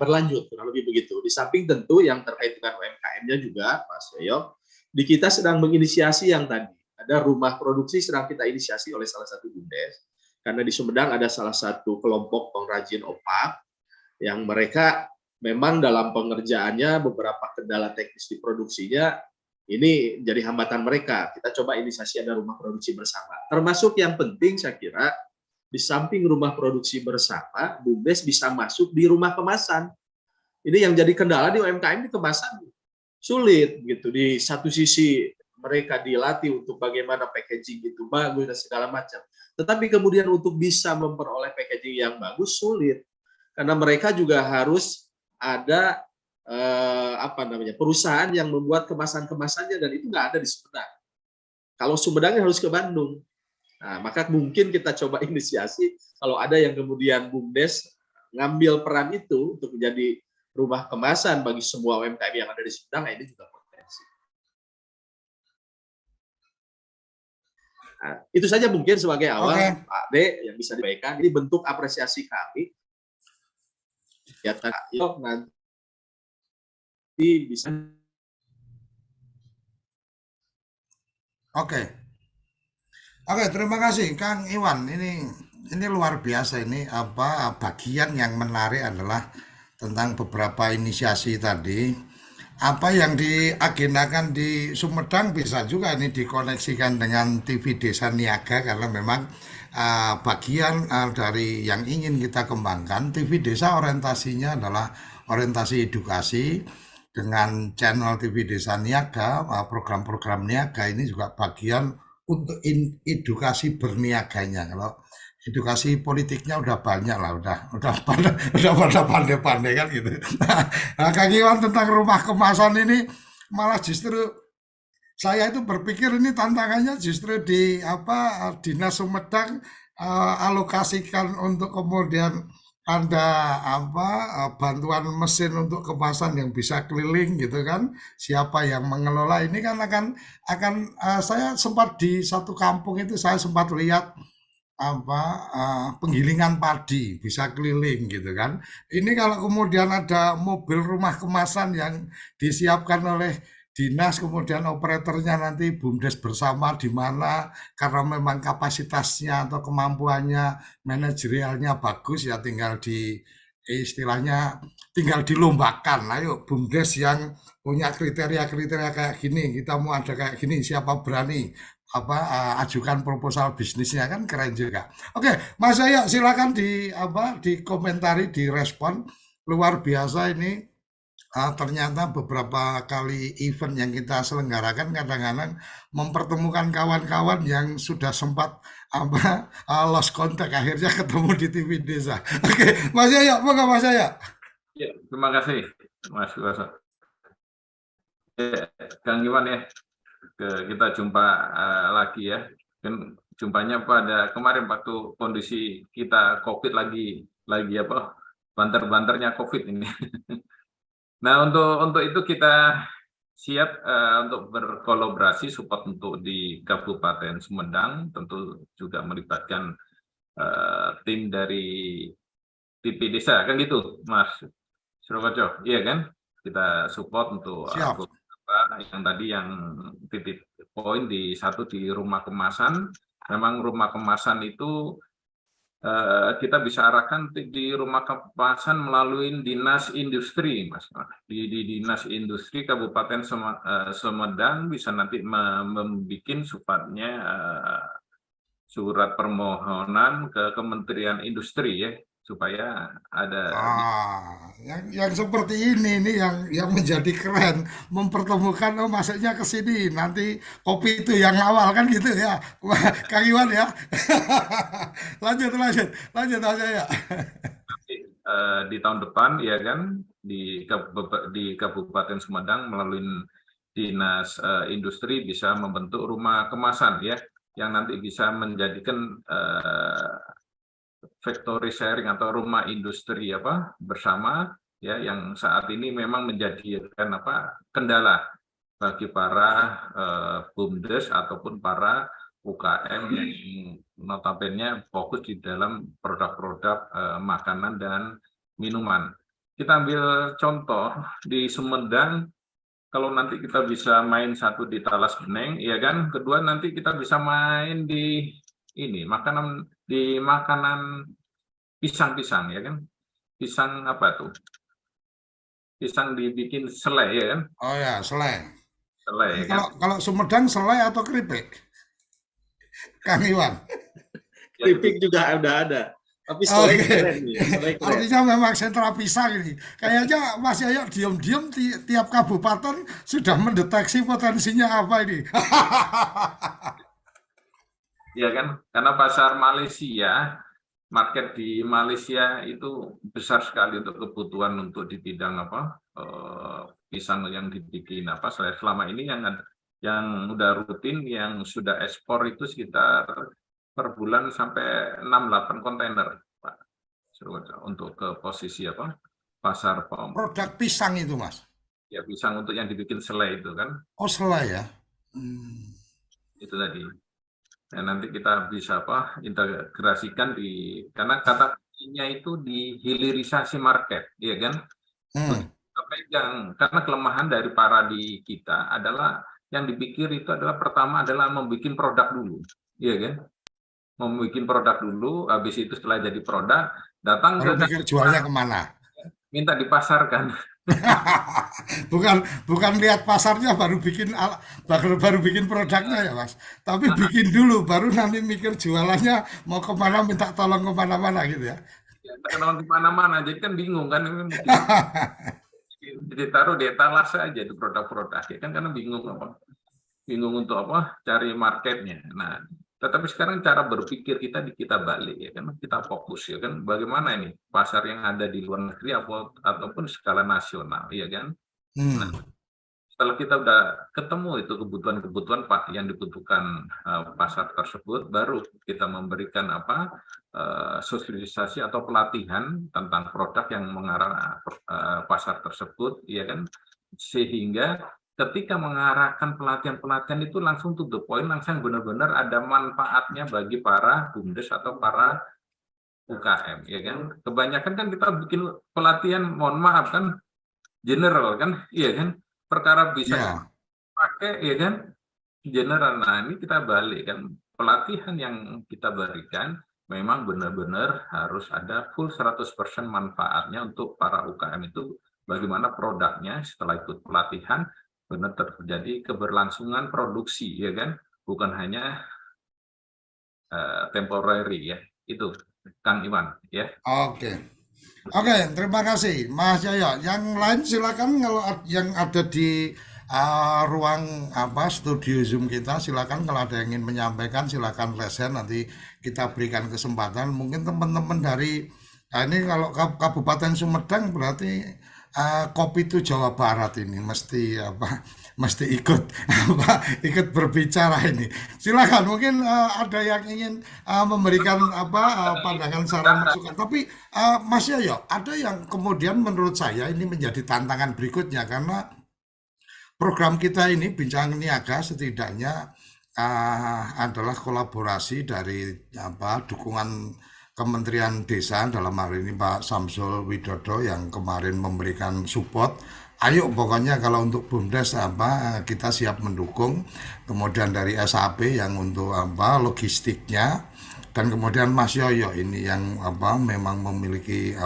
Speaker 3: berlanjut, kurang lebih begitu. Di samping tentu yang terkait dengan UMKM-nya juga, Mas Yoyo, di kita sedang menginisiasi yang tadi, ada rumah produksi sedang kita inisiasi oleh salah satu BUMDes. Karena di Sumedang ada salah satu kelompok pengrajin opak yang mereka memang dalam pengerjaannya beberapa kendala teknis di produksinya ini jadi hambatan mereka. Kita coba inisiasi ada rumah produksi bersama. Termasuk yang penting saya kira di samping rumah produksi bersama, BUMDes bisa masuk di rumah kemasan. Ini yang jadi kendala di UMKM di kemasan sulit gitu. Di satu sisi mereka dilatih untuk bagaimana packaging itu bagus dan segala macam. Tetapi kemudian untuk bisa memperoleh packaging yang bagus sulit. Karena mereka juga harus ada perusahaan yang membuat kemasan-kemasannya, dan itu nggak ada di Sumedang. Kalau Sumedangnya harus ke Bandung. Nah, maka mungkin kita coba inisiasi kalau ada yang kemudian BUMDes ngambil peran itu untuk menjadi rumah kemasan bagi semua UMKM yang ada di Sumedang, ini juga potensi. Nah, itu saja mungkin sebagai awal, Pak D, yang bisa disampaikan. Ini bentuk apresiasi kami. Ya, nanti bisa.
Speaker 1: Oke, terima kasih Kang Iwan. Ini luar biasa, ini bagian yang menarik adalah tentang beberapa inisiasi tadi. Apa yang diagendakan di Sumedang bisa juga ini dikoneksikan dengan TV Desa Niaga, karena memang bagian dari yang ingin kita kembangkan. TV Desa orientasinya adalah orientasi edukasi. Dengan channel TV Desa Niaga, program-program niaga ini juga bagian untuk edukasi berniaganya. Kalau edukasi politiknya udah banyak lah, udah pada pandai-pandai kan gitu. Nah, Kang Iwan, tentang rumah kemasan ini malah justru saya itu berpikir ini tantangannya justru di Dinas Sumedang alokasikan untuk kemudian ada bantuan mesin untuk kemasan yang bisa keliling gitu kan. Siapa yang mengelola ini kan akan saya sempat di satu kampung itu saya sempat lihat penggilingan padi bisa keliling gitu kan. Ini kalau kemudian ada mobil rumah kemasan yang disiapkan oleh dinas, kemudian operatornya nanti BUMDes bersama di mana, karena memang kapasitasnya atau kemampuannya manajerialnya bagus, ya tinggal istilahnya tinggal dilombakan. Ayo BUMDes yang punya kriteria-kriteria kayak gini, kita mau ada kayak gini, siapa berani ajukan proposal bisnisnya, kan keren juga. Oke, Mas Yaya silakan dikomentari, direspon. Luar biasa ini. Ternyata beberapa kali event yang kita selenggarakan kadang-kadang mempertemukan kawan-kawan yang sudah sempat lost contact, akhirnya ketemu di TV Desa. Oke, Mas Yaya, moga Mas Yaya.
Speaker 2: Ya, terima kasih Mas Kuasa. Ya, Kang Iwan ya, kita jumpa lagi ya. Kan jumpanya pada kemarin waktu kondisi kita COVID lagi banter-banternya COVID ini. Nah, untuk itu kita siap untuk berkolaborasi support untuk di Kabupaten Sumedang, tentu juga melibatkan tim dari TV Desa, kan gitu, Mas Surokoco, iya kan? Kita support untuk yang tadi yang titik poin di satu di rumah kemasan. Memang rumah kemasan itu kita bisa arahkan di rumah kemasan melalui dinas industri, Mas. Di dinas industri Kabupaten Sumedang bisa nanti membuat sifatnya surat permohonan ke Kementerian Industri ya, supaya ada
Speaker 1: yang seperti ini yang menjadi keren, mempertemukan masuknya ke sini, nanti kopi itu yang awal kan gitu ya, Kang Iwan ya. lanjut aja ya.
Speaker 2: Di tahun depan ya kan di Kabupaten Sumedang melalui Dinas Industri bisa membentuk rumah kemasan ya, yang nanti bisa menjadikan factory sharing atau rumah industri bersama ya, yang saat ini memang menjadikan kendala bagi para BUMDes ataupun para UKM yang notabene fokus di dalam produk-produk makanan dan minuman. Kita ambil contoh di Sumedang, kalau nanti kita bisa main satu di Talas Geneng, ya kan, kedua nanti kita bisa main di makanan pisang-pisang ya kan, pisang pisang dibikin selai ya kan.
Speaker 1: Oh ya, selai
Speaker 2: Ya,
Speaker 1: kalau Sumedang selai atau keripik, Kang Iwan?
Speaker 3: keripik juga udah ada. Tapi
Speaker 1: Oke,
Speaker 3: sore keren nih, sore keren.
Speaker 1: artinya memang sentra pisang ini. Kayaknya Mas Yoyo diam-diam tiap kabupaten sudah mendeteksi potensinya apa ini.
Speaker 2: Ya kan, karena pasar Malaysia, market di Malaysia itu besar sekali untuk kebutuhan untuk di bidang pisang yang dibikin selama ini yang udah rutin, yang sudah ekspor itu sekitar per bulan sampai 6-8 kontainer, Pak, untuk ke posisi pasar
Speaker 1: Produk pisang itu, Mas.
Speaker 2: ya pisang untuk yang dibikin selai itu kan,
Speaker 1: Oh, selai ya.
Speaker 2: itu tadi. Nah, nanti kita bisa integrasikan karena kata kuncinya itu di hilirisasi market, ya kan? Karena kelemahan dari di kita adalah yang dipikir itu adalah pertama adalah membuat produk dulu, ya kan? Membuat produk dulu, habis itu setelah jadi produk, datang
Speaker 1: Baru
Speaker 2: ke
Speaker 1: pikir jualnya kemana.
Speaker 2: minta dipasarkan.
Speaker 1: bukan lihat pasarnya baru bikin produknya ya, Mas. Tapi bikin dulu, baru nanti mikir jualannya mau kemana, minta tolong kemana-mana gitu ya.
Speaker 2: Kalau di mana-mana, jadi kan bingung kan, ini mungkin ditaruh di etalase aja di produk-produk, ya kan, karena bingung untuk cari marketnya. Nah, tetapi sekarang cara berpikir kita balik, ya kan, kita fokus, ya kan, bagaimana ini pasar yang ada di luar negeri ataupun skala nasional, ya kan. Nah, setelah kita udah ketemu itu kebutuhan yang dibutuhkan pasar tersebut, baru kita memberikan sosialisasi atau pelatihan tentang produk yang mengarah pasar tersebut, ya kan, sehingga ketika mengarahkan pelatihan itu langsung to the point, langsung benar-benar ada manfaatnya bagi para BUMDes atau para UKM, ya kan. Kebanyakan kan kita bikin pelatihan, mohon maaf kan, general kan, iya kan, perkara bisa pakai, ya kan, general. Nah, ini kita balik kan, pelatihan yang kita berikan memang benar-benar harus ada full 100% manfaatnya untuk para UKM itu, bagaimana produknya setelah ikut pelatihan benar terjadi keberlangsungan produksi, ya kan, bukan hanya temporary, ya. Itu Kang Iwan, ya.
Speaker 1: Oke, terima kasih Mas Yoyo. Yang lain silakan, kalau yang ada di ruang studio Zoom kita, silakan kalau ada yang ingin menyampaikan, silakan lesen, nanti kita berikan kesempatan. Mungkin teman-teman dari ini kalau Kabupaten Sumedang berarti kopi itu Jawa Barat ini mesti ikut berbicara ini. Silakan, mungkin ada yang ingin memberikan pandangan, saran, masukan. Tapi Mas Yoyo, ada yang kemudian menurut saya ini menjadi tantangan berikutnya, karena program kita ini Bincang Niaga setidaknya adalah kolaborasi dari dukungan Kementerian Desa, dalam hal ini Pak Samsul Widodo yang kemarin memberikan support. Ayo pokoknya kalau untuk BUMDes kita siap mendukung. Kemudian dari SAP yang untuk logistiknya, dan kemudian Mas Yoyo ini yang memang memiliki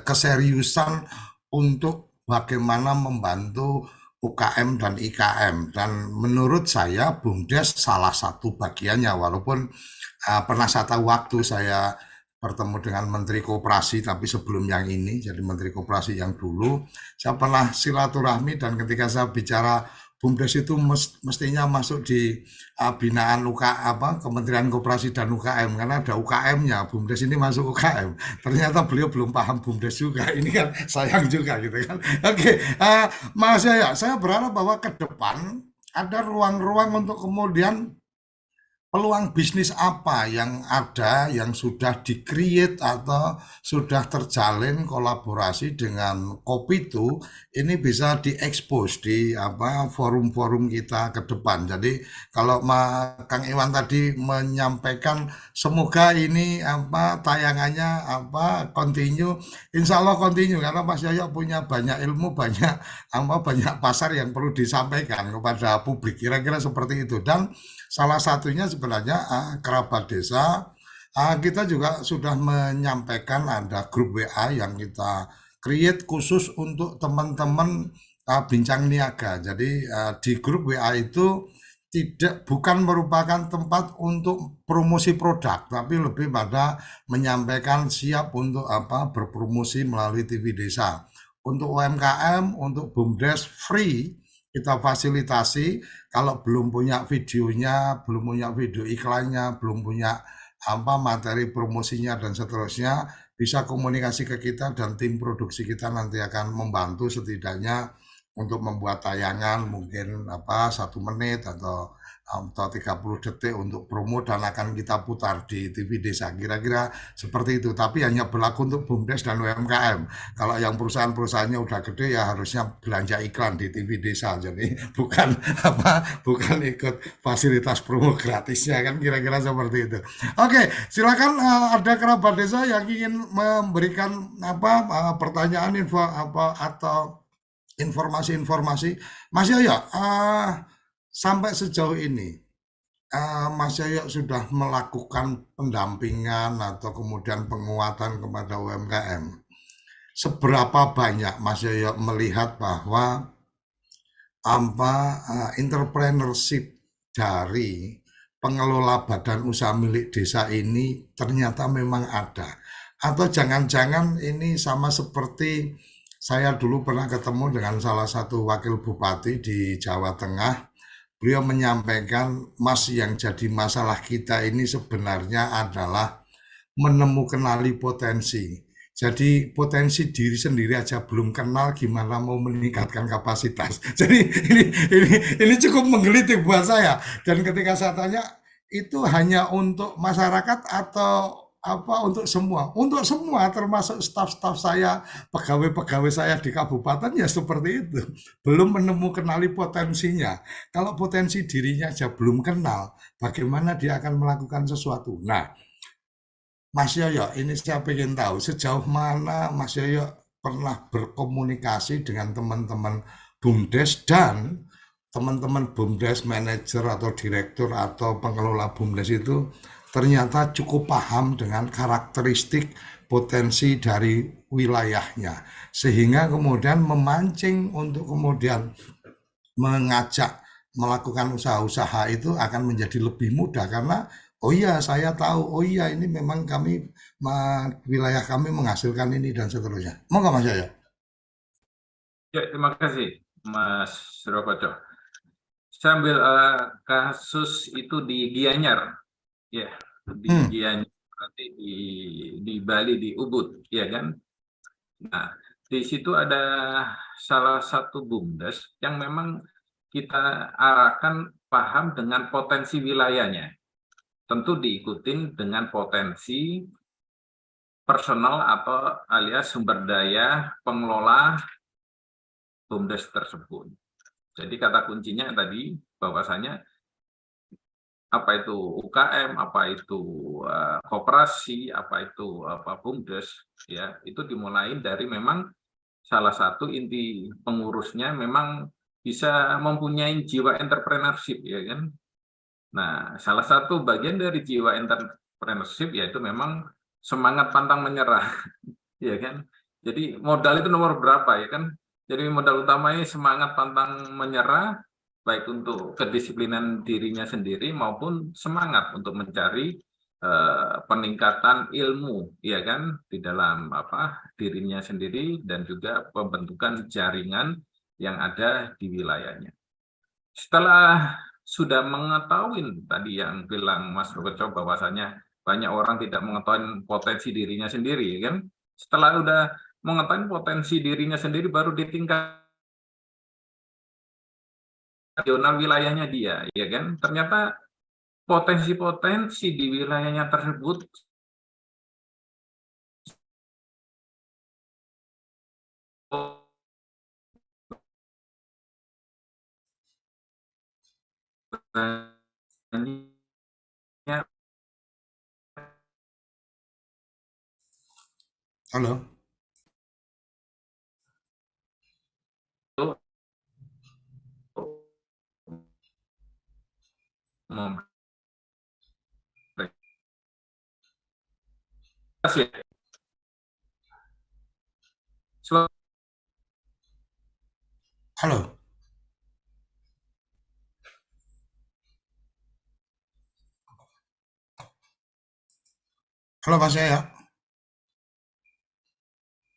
Speaker 1: keseriusan untuk bagaimana membantu UKM dan IKM. Dan menurut saya BUMDes salah satu bagiannya, walaupun pernah saya tahu waktu saya bertemu dengan Menteri Koperasi, tapi sebelum yang ini, jadi Menteri Koperasi yang dulu, saya pernah silaturahmi, dan ketika saya bicara BUMDes itu mestinya masuk di binaan Kementerian Koperasi dan UKM, karena ada UKM-nya, BUMDes ini masuk UKM. Ternyata beliau belum paham BUMDes juga, ini kan sayang juga gitu kan. Oke, Mas Yaya, saya berharap bahwa ke depan ada ruang-ruang untuk kemudian peluang bisnis apa yang ada, yang sudah di-create atau sudah terjalin kolaborasi dengan Kopitu, ini bisa diekspos di forum-forum kita ke depan. Jadi kalau Kang Iwan tadi menyampaikan semoga ini tayangannya continue, insya Allah continue, karena Mas Yoyo punya banyak ilmu, banyak pasar yang perlu disampaikan kepada publik, kira-kira seperti itu. Dan salah satunya sebenarnya kerabat desa, kita juga sudah menyampaikan ada grup WA yang kita create khusus untuk teman-teman Bincang Niaga. Jadi di grup WA itu bukan merupakan tempat untuk promosi produk, tapi lebih pada menyampaikan siap untuk berpromosi melalui TV Desa. Untuk UMKM, untuk BUMDes free kita fasilitasi. Kalau belum punya videonya, belum punya video iklannya, belum punya materi promosinya dan seterusnya, bisa komunikasi ke kita dan tim produksi kita nanti akan membantu setidaknya untuk membuat tayangan mungkin 1 menit atau 30 detik untuk promo dan akan kita putar di TV Desa. Kira-kira seperti itu. Tapi hanya berlaku untuk BUMDes dan UMKM. Kalau yang perusahaan-perusahaannya udah gede ya harusnya belanja iklan di TV Desa. Jadi bukan ikut fasilitas promo gratisnya kan kira-kira seperti itu. Oke, silakan ada kerabat desa yang ingin memberikan pertanyaan info atau informasi-informasi. Mas Yoyo, sampai sejauh ini Mas Yoyo sudah melakukan pendampingan atau kemudian penguatan kepada UMKM. Seberapa banyak Mas Yoyo melihat bahwa entrepreneurship dari pengelola badan usaha milik desa ini ternyata memang ada? Atau jangan-jangan ini sama seperti saya dulu pernah ketemu dengan salah satu wakil bupati di Jawa Tengah. Beliau menyampaikan, Mas, yang jadi masalah kita ini sebenarnya adalah menemukan potensi. Jadi potensi diri sendiri aja belum kenal, gimana mau meningkatkan kapasitas. Jadi ini cukup menggelitik buat saya. Dan ketika saya tanya, itu hanya untuk masyarakat atau untuk semua? Untuk semua, termasuk staf-staf saya, pegawai-pegawai saya di kabupaten ya seperti itu. Belum menemukan potensinya. Kalau potensi dirinya aja belum kenal, bagaimana dia akan melakukan sesuatu? Nah, Mas Yoyo, ini saya ingin tahu sejauh mana Mas Yoyo pernah berkomunikasi dengan teman-teman BUMDes dan teman-teman BUMDes, manajer atau direktur atau pengelola BUMDes itu ternyata cukup paham dengan karakteristik potensi dari wilayahnya. Sehingga kemudian memancing untuk kemudian mengajak melakukan usaha-usaha itu akan menjadi lebih mudah karena oh iya saya tahu, oh iya ini memang kami wilayah kami menghasilkan ini dan seterusnya. Mau nggak Mas Yaya?
Speaker 2: Ya, terima kasih Mas Surokoco. Saya ambil kasus itu di Gianyar, ya, di Gianyar, di Bali, di Ubud, ya kan. Nah, di situ ada salah satu BUMDes yang memang kita arahkan paham dengan potensi wilayahnya. Tentu diikutin dengan potensi personal atau alias sumber daya pengelola BUMDes tersebut. Jadi kata kuncinya tadi bahwasanya apa itu UKM, apa itu koperasi, apa itu BUMDes, ya itu dimulai dari memang salah satu inti pengurusnya memang bisa mempunyai jiwa entrepreneurship, ya kan. Nah, salah satu bagian dari jiwa entrepreneurship yaitu memang semangat pantang menyerah, ya kan. Jadi modal itu nomor berapa, ya kan. Jadi modal utamanya semangat pantang menyerah, baik untuk kedisiplinan dirinya sendiri maupun semangat untuk mencari peningkatan ilmu, ya kan, di dalam dirinya sendiri dan juga pembentukan jaringan yang ada di wilayahnya. Setelah sudah mengetahui tadi yang bilang Mas Rokoco bahwasanya banyak orang tidak mengetahui potensi dirinya sendiri, ya kan? Setelah sudah mengetahui potensi dirinya sendiri baru di tingkat regional wilayahnya dia, ya kan? Ternyata potensi-potensi di wilayahnya tersebut banyak.
Speaker 1: Halo. Halo. Halo Mas Yaya.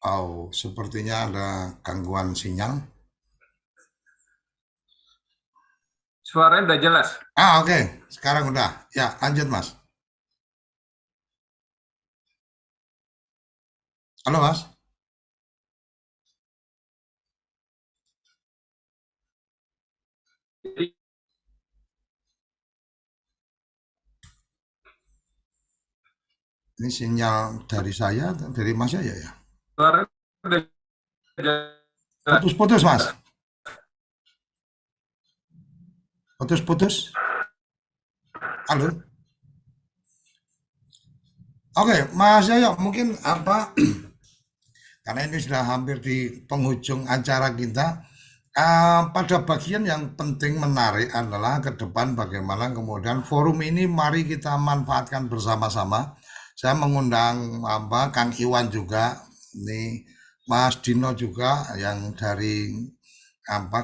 Speaker 1: Oh, sepertinya ada gangguan sinyal.
Speaker 2: Suaranya udah jelas.
Speaker 1: Oke. Sekarang udah. Ya, lanjut Mas. Halo Mas.
Speaker 2: Jadi,
Speaker 1: Ini sinyal dari saya atau dari Mas Yaya ya?
Speaker 2: suaranya udah jelas.
Speaker 1: Putus-putus Mas. Putus-putus. Halo. Oke, Mas Yaya, mungkin apa? Karena ini sudah hampir di penghujung acara kita. Pada bagian yang penting menarik adalah ke depan bagaimana kemudian forum ini mari kita manfaatkan bersama-sama. Saya mengundang Kang Iwan juga, ini Mas Dino juga yang dari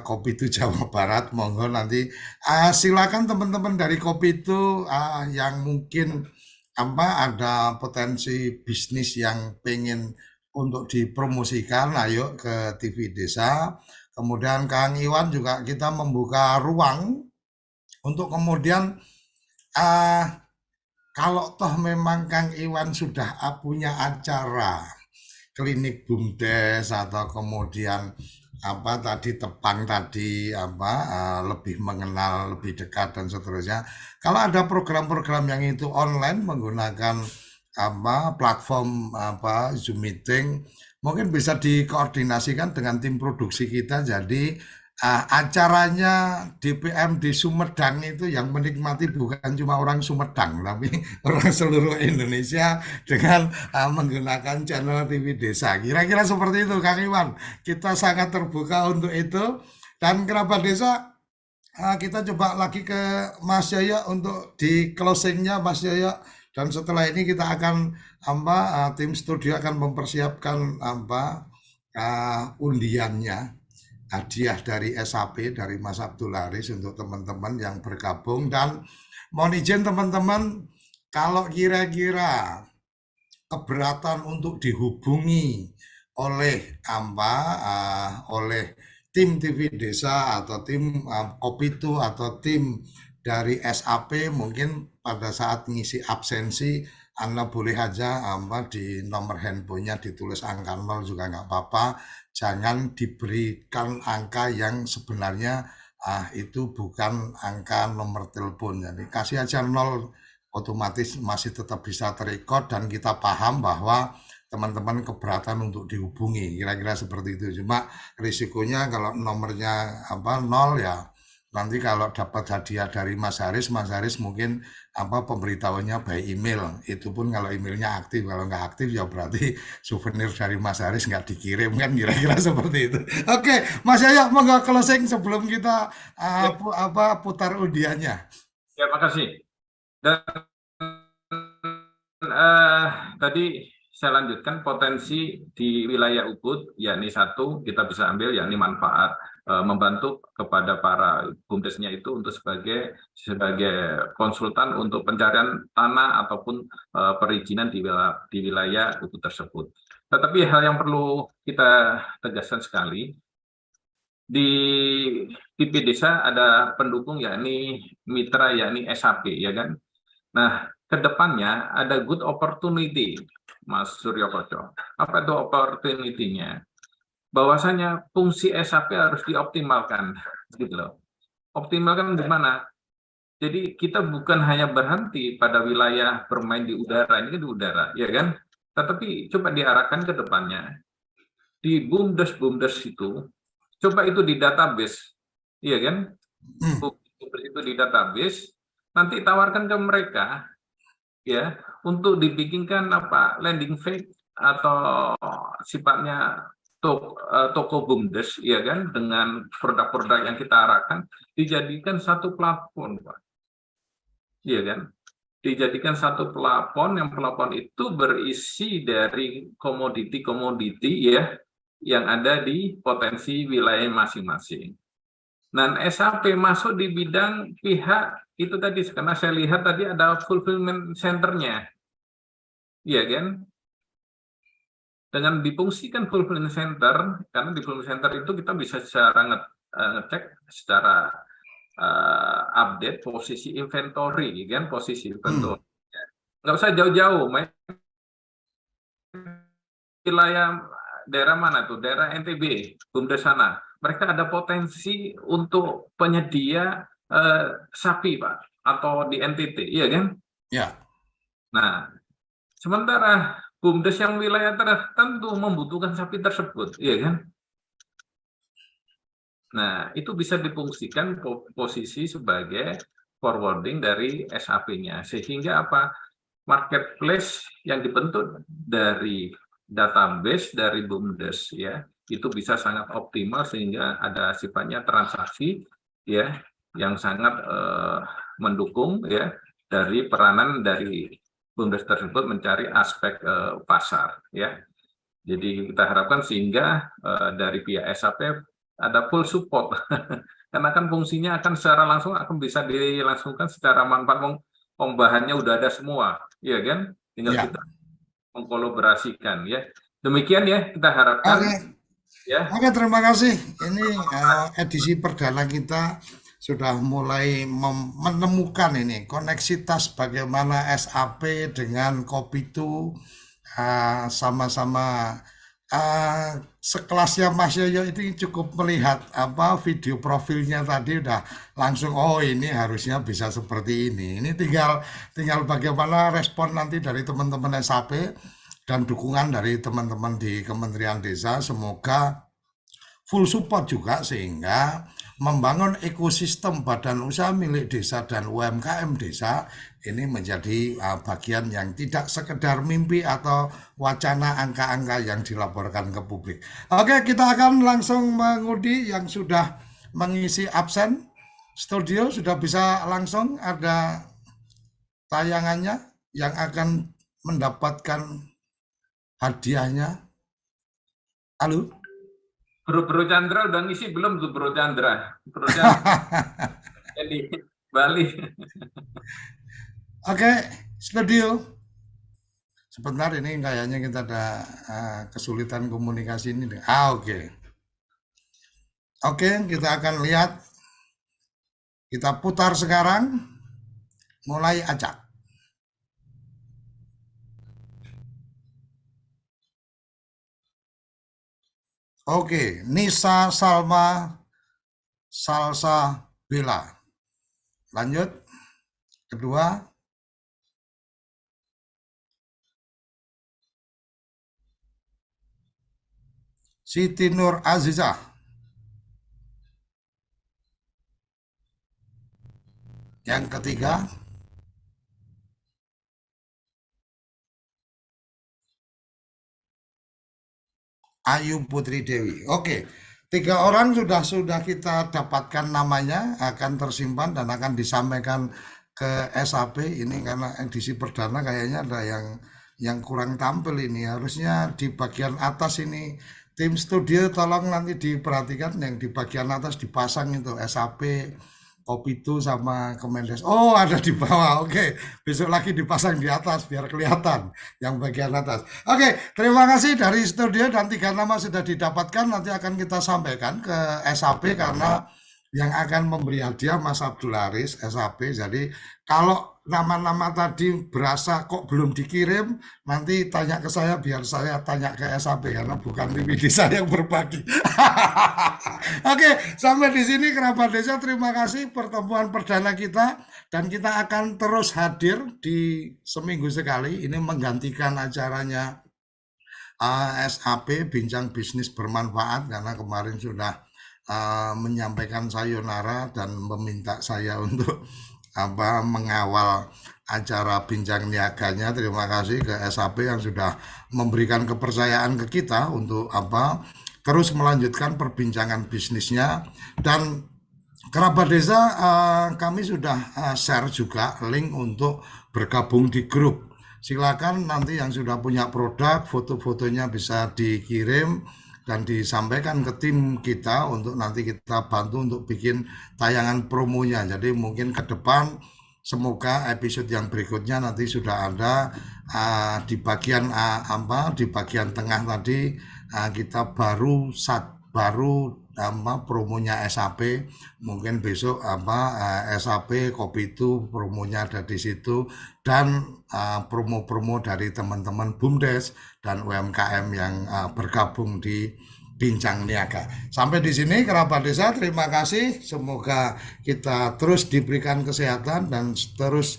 Speaker 1: Kopi itu Jawa Barat. Monggo nanti silakan teman-teman dari Kopi itu yang mungkin ada potensi bisnis yang pengen untuk dipromosikan, ayo ke TV Desa. Kemudian Kang Iwan juga kita membuka ruang untuk kemudian kalau toh memang Kang Iwan sudah punya acara klinik BUMDes atau kemudian tadi tepang tadi lebih mengenal lebih dekat dan seterusnya. Kalau ada program-program yang itu online menggunakan platform Zoom meeting, mungkin bisa dikoordinasikan dengan tim produksi kita. Jadi acaranya DPM di Sumedang itu yang menikmati bukan cuma orang Sumedang, tapi orang seluruh Indonesia dengan menggunakan channel TV Desa. Kira-kira seperti itu, Kang Iwan. Kita sangat terbuka untuk itu. Dan kerabat desa, kita coba lagi ke Mas Yaya untuk di closingnya, Mas Yaya. Dan setelah ini kita akan tim studio akan mempersiapkan undiannya, hadiah dari SAP dari Mas Abdul Haris untuk teman-teman yang bergabung. Dan mohon izin teman-teman, kalau kira-kira keberatan untuk dihubungi oleh oleh tim TV Desa atau tim Kopitu atau tim dari SAP, mungkin pada saat ngisi absensi Anda boleh aja di nomor handphonenya ditulis angka 0 juga nggak apa-apa. Jangan diberikan angka yang sebenarnya itu bukan angka nomor telepon. Jadi kasih aja 0, otomatis masih tetap bisa terekod dan kita paham bahwa teman-teman keberatan untuk dihubungi. Kira-kira seperti itu. Cuma risikonya kalau nomornya 0 ya nanti kalau dapat hadiah dari Mas Haris mungkin pemberitahuannya by email. Itu pun kalau emailnya aktif, kalau nggak aktif ya berarti souvenir dari Mas Haris nggak dikirim kan, kira-kira seperti itu. Oke, Mas Yaya monggo closing sebelum kita putar undiannya.
Speaker 2: Ya, makasih. Dan tadi saya lanjutkan potensi di wilayah Ubud, yakni satu kita bisa ambil yakni manfaat membantu kepada para BUMDesnya itu untuk sebagai konsultan untuk pencarian tanah ataupun perizinan di wilayah Ubud tersebut. Tetapi hal yang perlu kita tegaskan sekali, di TV Desa ada pendukung yakni mitra yakni SAP, ya kan. Nah, kedepannya ada good opportunity, Mas Suryo Koco. Apa itu opportunity-nya? Bahwasanya fungsi SAP harus dioptimalkan, gitu loh. Optimalkan di mana? Jadi kita bukan hanya berhenti pada wilayah bermain di udara, ini kan di udara, ya kan? Tetapi coba diarahkan ke depannya. Di BUMDes itu, coba itu di database, iya kan? BUMDes itu di database, nanti tawarkan ke mereka, ya, untuk dibikinkan landing page atau sifatnya toko BUMDes, ya kan, dengan produk-produk yang kita arahkan dijadikan satu plafon, Pak. Iya kan? Dijadikan satu plafon, yang plafon itu berisi dari komoditi-komoditi ya yang ada di potensi wilayah masing-masing. Dan SAP masuk di bidang pihak itu tadi, karena saya lihat tadi ada fulfillment center-nya. iya kan? Dengan difungsikan fulfillment center, karena di fulfillment center itu kita bisa secara ngecek secara update posisi inventory, kan? Posisi inventory. Nggak usah jauh-jauh, main wilayah daerah mana tuh? Daerah NTB, BUMDes sana. Mereka ada potensi untuk penyedia sapi, Pak, atau di NTT, iya kan?
Speaker 1: Ya.
Speaker 2: Nah, sementara BUMDes yang wilayah tertentu membutuhkan sapi tersebut, iya kan? Nah, itu bisa difungsikan posisi sebagai forwarding dari SAP-nya. Sehingga apa? Marketplace yang dibentuk dari database dari BUMDes ya, itu bisa sangat optimal sehingga ada sifatnya transaksi ya yang sangat mendukung ya dari peranan dari BUMDes tersebut mencari aspek pasar ya. Jadi kita harapkan sehingga dari pihak SAP ada full support karena kan fungsinya akan secara langsung akan bisa dilangsungkan secara manfaat bahannya udah ada semua, ya kan? Tinggal
Speaker 1: Ya.
Speaker 2: kita mengkolaborasikan ya. Demikian ya kita harapkan.
Speaker 1: Oke.
Speaker 2: Ya.
Speaker 1: Oke, terima kasih. Ini edisi perdana kita sudah mulai menemukan ini koneksitas bagaimana SAP dengan Kopitu sama-sama sekelasnya Mas Yoyo itu cukup melihat apa video profilnya tadi udah langsung oh ini harusnya bisa seperti ini. Ini tinggal bagaimana respon nanti dari teman-teman SAP dan dukungan dari teman-teman di Kementerian Desa. Semoga full support juga sehingga membangun ekosistem badan usaha milik desa dan UMKM desa ini menjadi bagian yang tidak sekedar mimpi atau wacana angka-angka yang dilaporkan ke publik. Oke, kita akan langsung mengundi yang sudah mengisi absen. Studio sudah bisa langsung ada tayangannya yang akan mendapatkan hadiahnya. Halo?
Speaker 2: Bro Chandra udah ngisi belum tuh Bro Chandra? Bro Chandra di Bali.
Speaker 1: Oke, studio. Sebentar ini kayaknya kita ada kesulitan komunikasi ini. Oke. Oke, kita akan lihat. Kita putar sekarang. Mulai acak. Oke, Nisa Salma Salsa Bella. Lanjut. Kedua. Siti Nur Azizah. Yang ketiga. Ayu Putri Dewi. Oke, 3 orang sudah kita dapatkan namanya, akan tersimpan dan akan disampaikan ke SAP ini karena edisi perdana kayaknya ada yang kurang tampil ini. Harusnya di bagian atas ini tim studio tolong nanti diperhatikan yang di bagian atas dipasang itu SAP Kopitu sama Kemendes. Oh, ada di bawah. Oke, besok lagi dipasang di atas biar kelihatan yang bagian atas. Oke, terima kasih dari studio dan 3 nama sudah didapatkan. Nanti akan kita sampaikan ke SAP karena yang akan memberi hadiah Mas Abdul Haris SAP. Jadi kalau nama-nama tadi berasa kok belum dikirim, nanti tanya ke saya biar saya tanya ke SAP karena bukan tim desa yang berbagi. Oke, sampai di sini kerabat desa. Terima kasih pertemuan perdana kita dan kita akan terus hadir di seminggu sekali. Ini menggantikan acaranya SAP Bincang Bisnis Bermanfaat karena kemarin sudah menyampaikan sayonara dan meminta saya untuk mengawal acara bincang niaganya. Terima kasih ke SAP yang sudah memberikan kepercayaan ke kita untuk terus melanjutkan perbincangan bisnisnya. Dan kerabat desa kami sudah share juga link untuk bergabung di grup. Silakan nanti yang sudah punya produk, foto-fotonya bisa dikirim dan disampaikan ke tim kita untuk nanti kita bantu untuk bikin tayangan promonya. Jadi mungkin ke depan semoga episode yang berikutnya nanti sudah ada di bagian di bagian tengah tadi kita baru promonya SAP, mungkin besok SAP Kopi itu promonya ada di situ, dan promo-promo dari teman-teman BUMDes dan UMKM yang bergabung di Bincang Niaga. Sampai di sini kerabat desa, terima kasih. Semoga kita terus diberikan kesehatan dan terus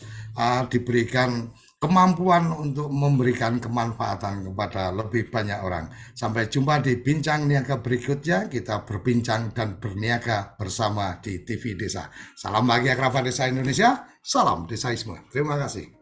Speaker 1: diberikan kemampuan untuk memberikan kemanfaatan kepada lebih banyak orang. Sampai jumpa di Bincang Niaga berikutnya. Kita berbincang dan berniaga bersama di TV Desa. Salam bahagia kerabat desa Indonesia. Salam desaisme. Terima kasih.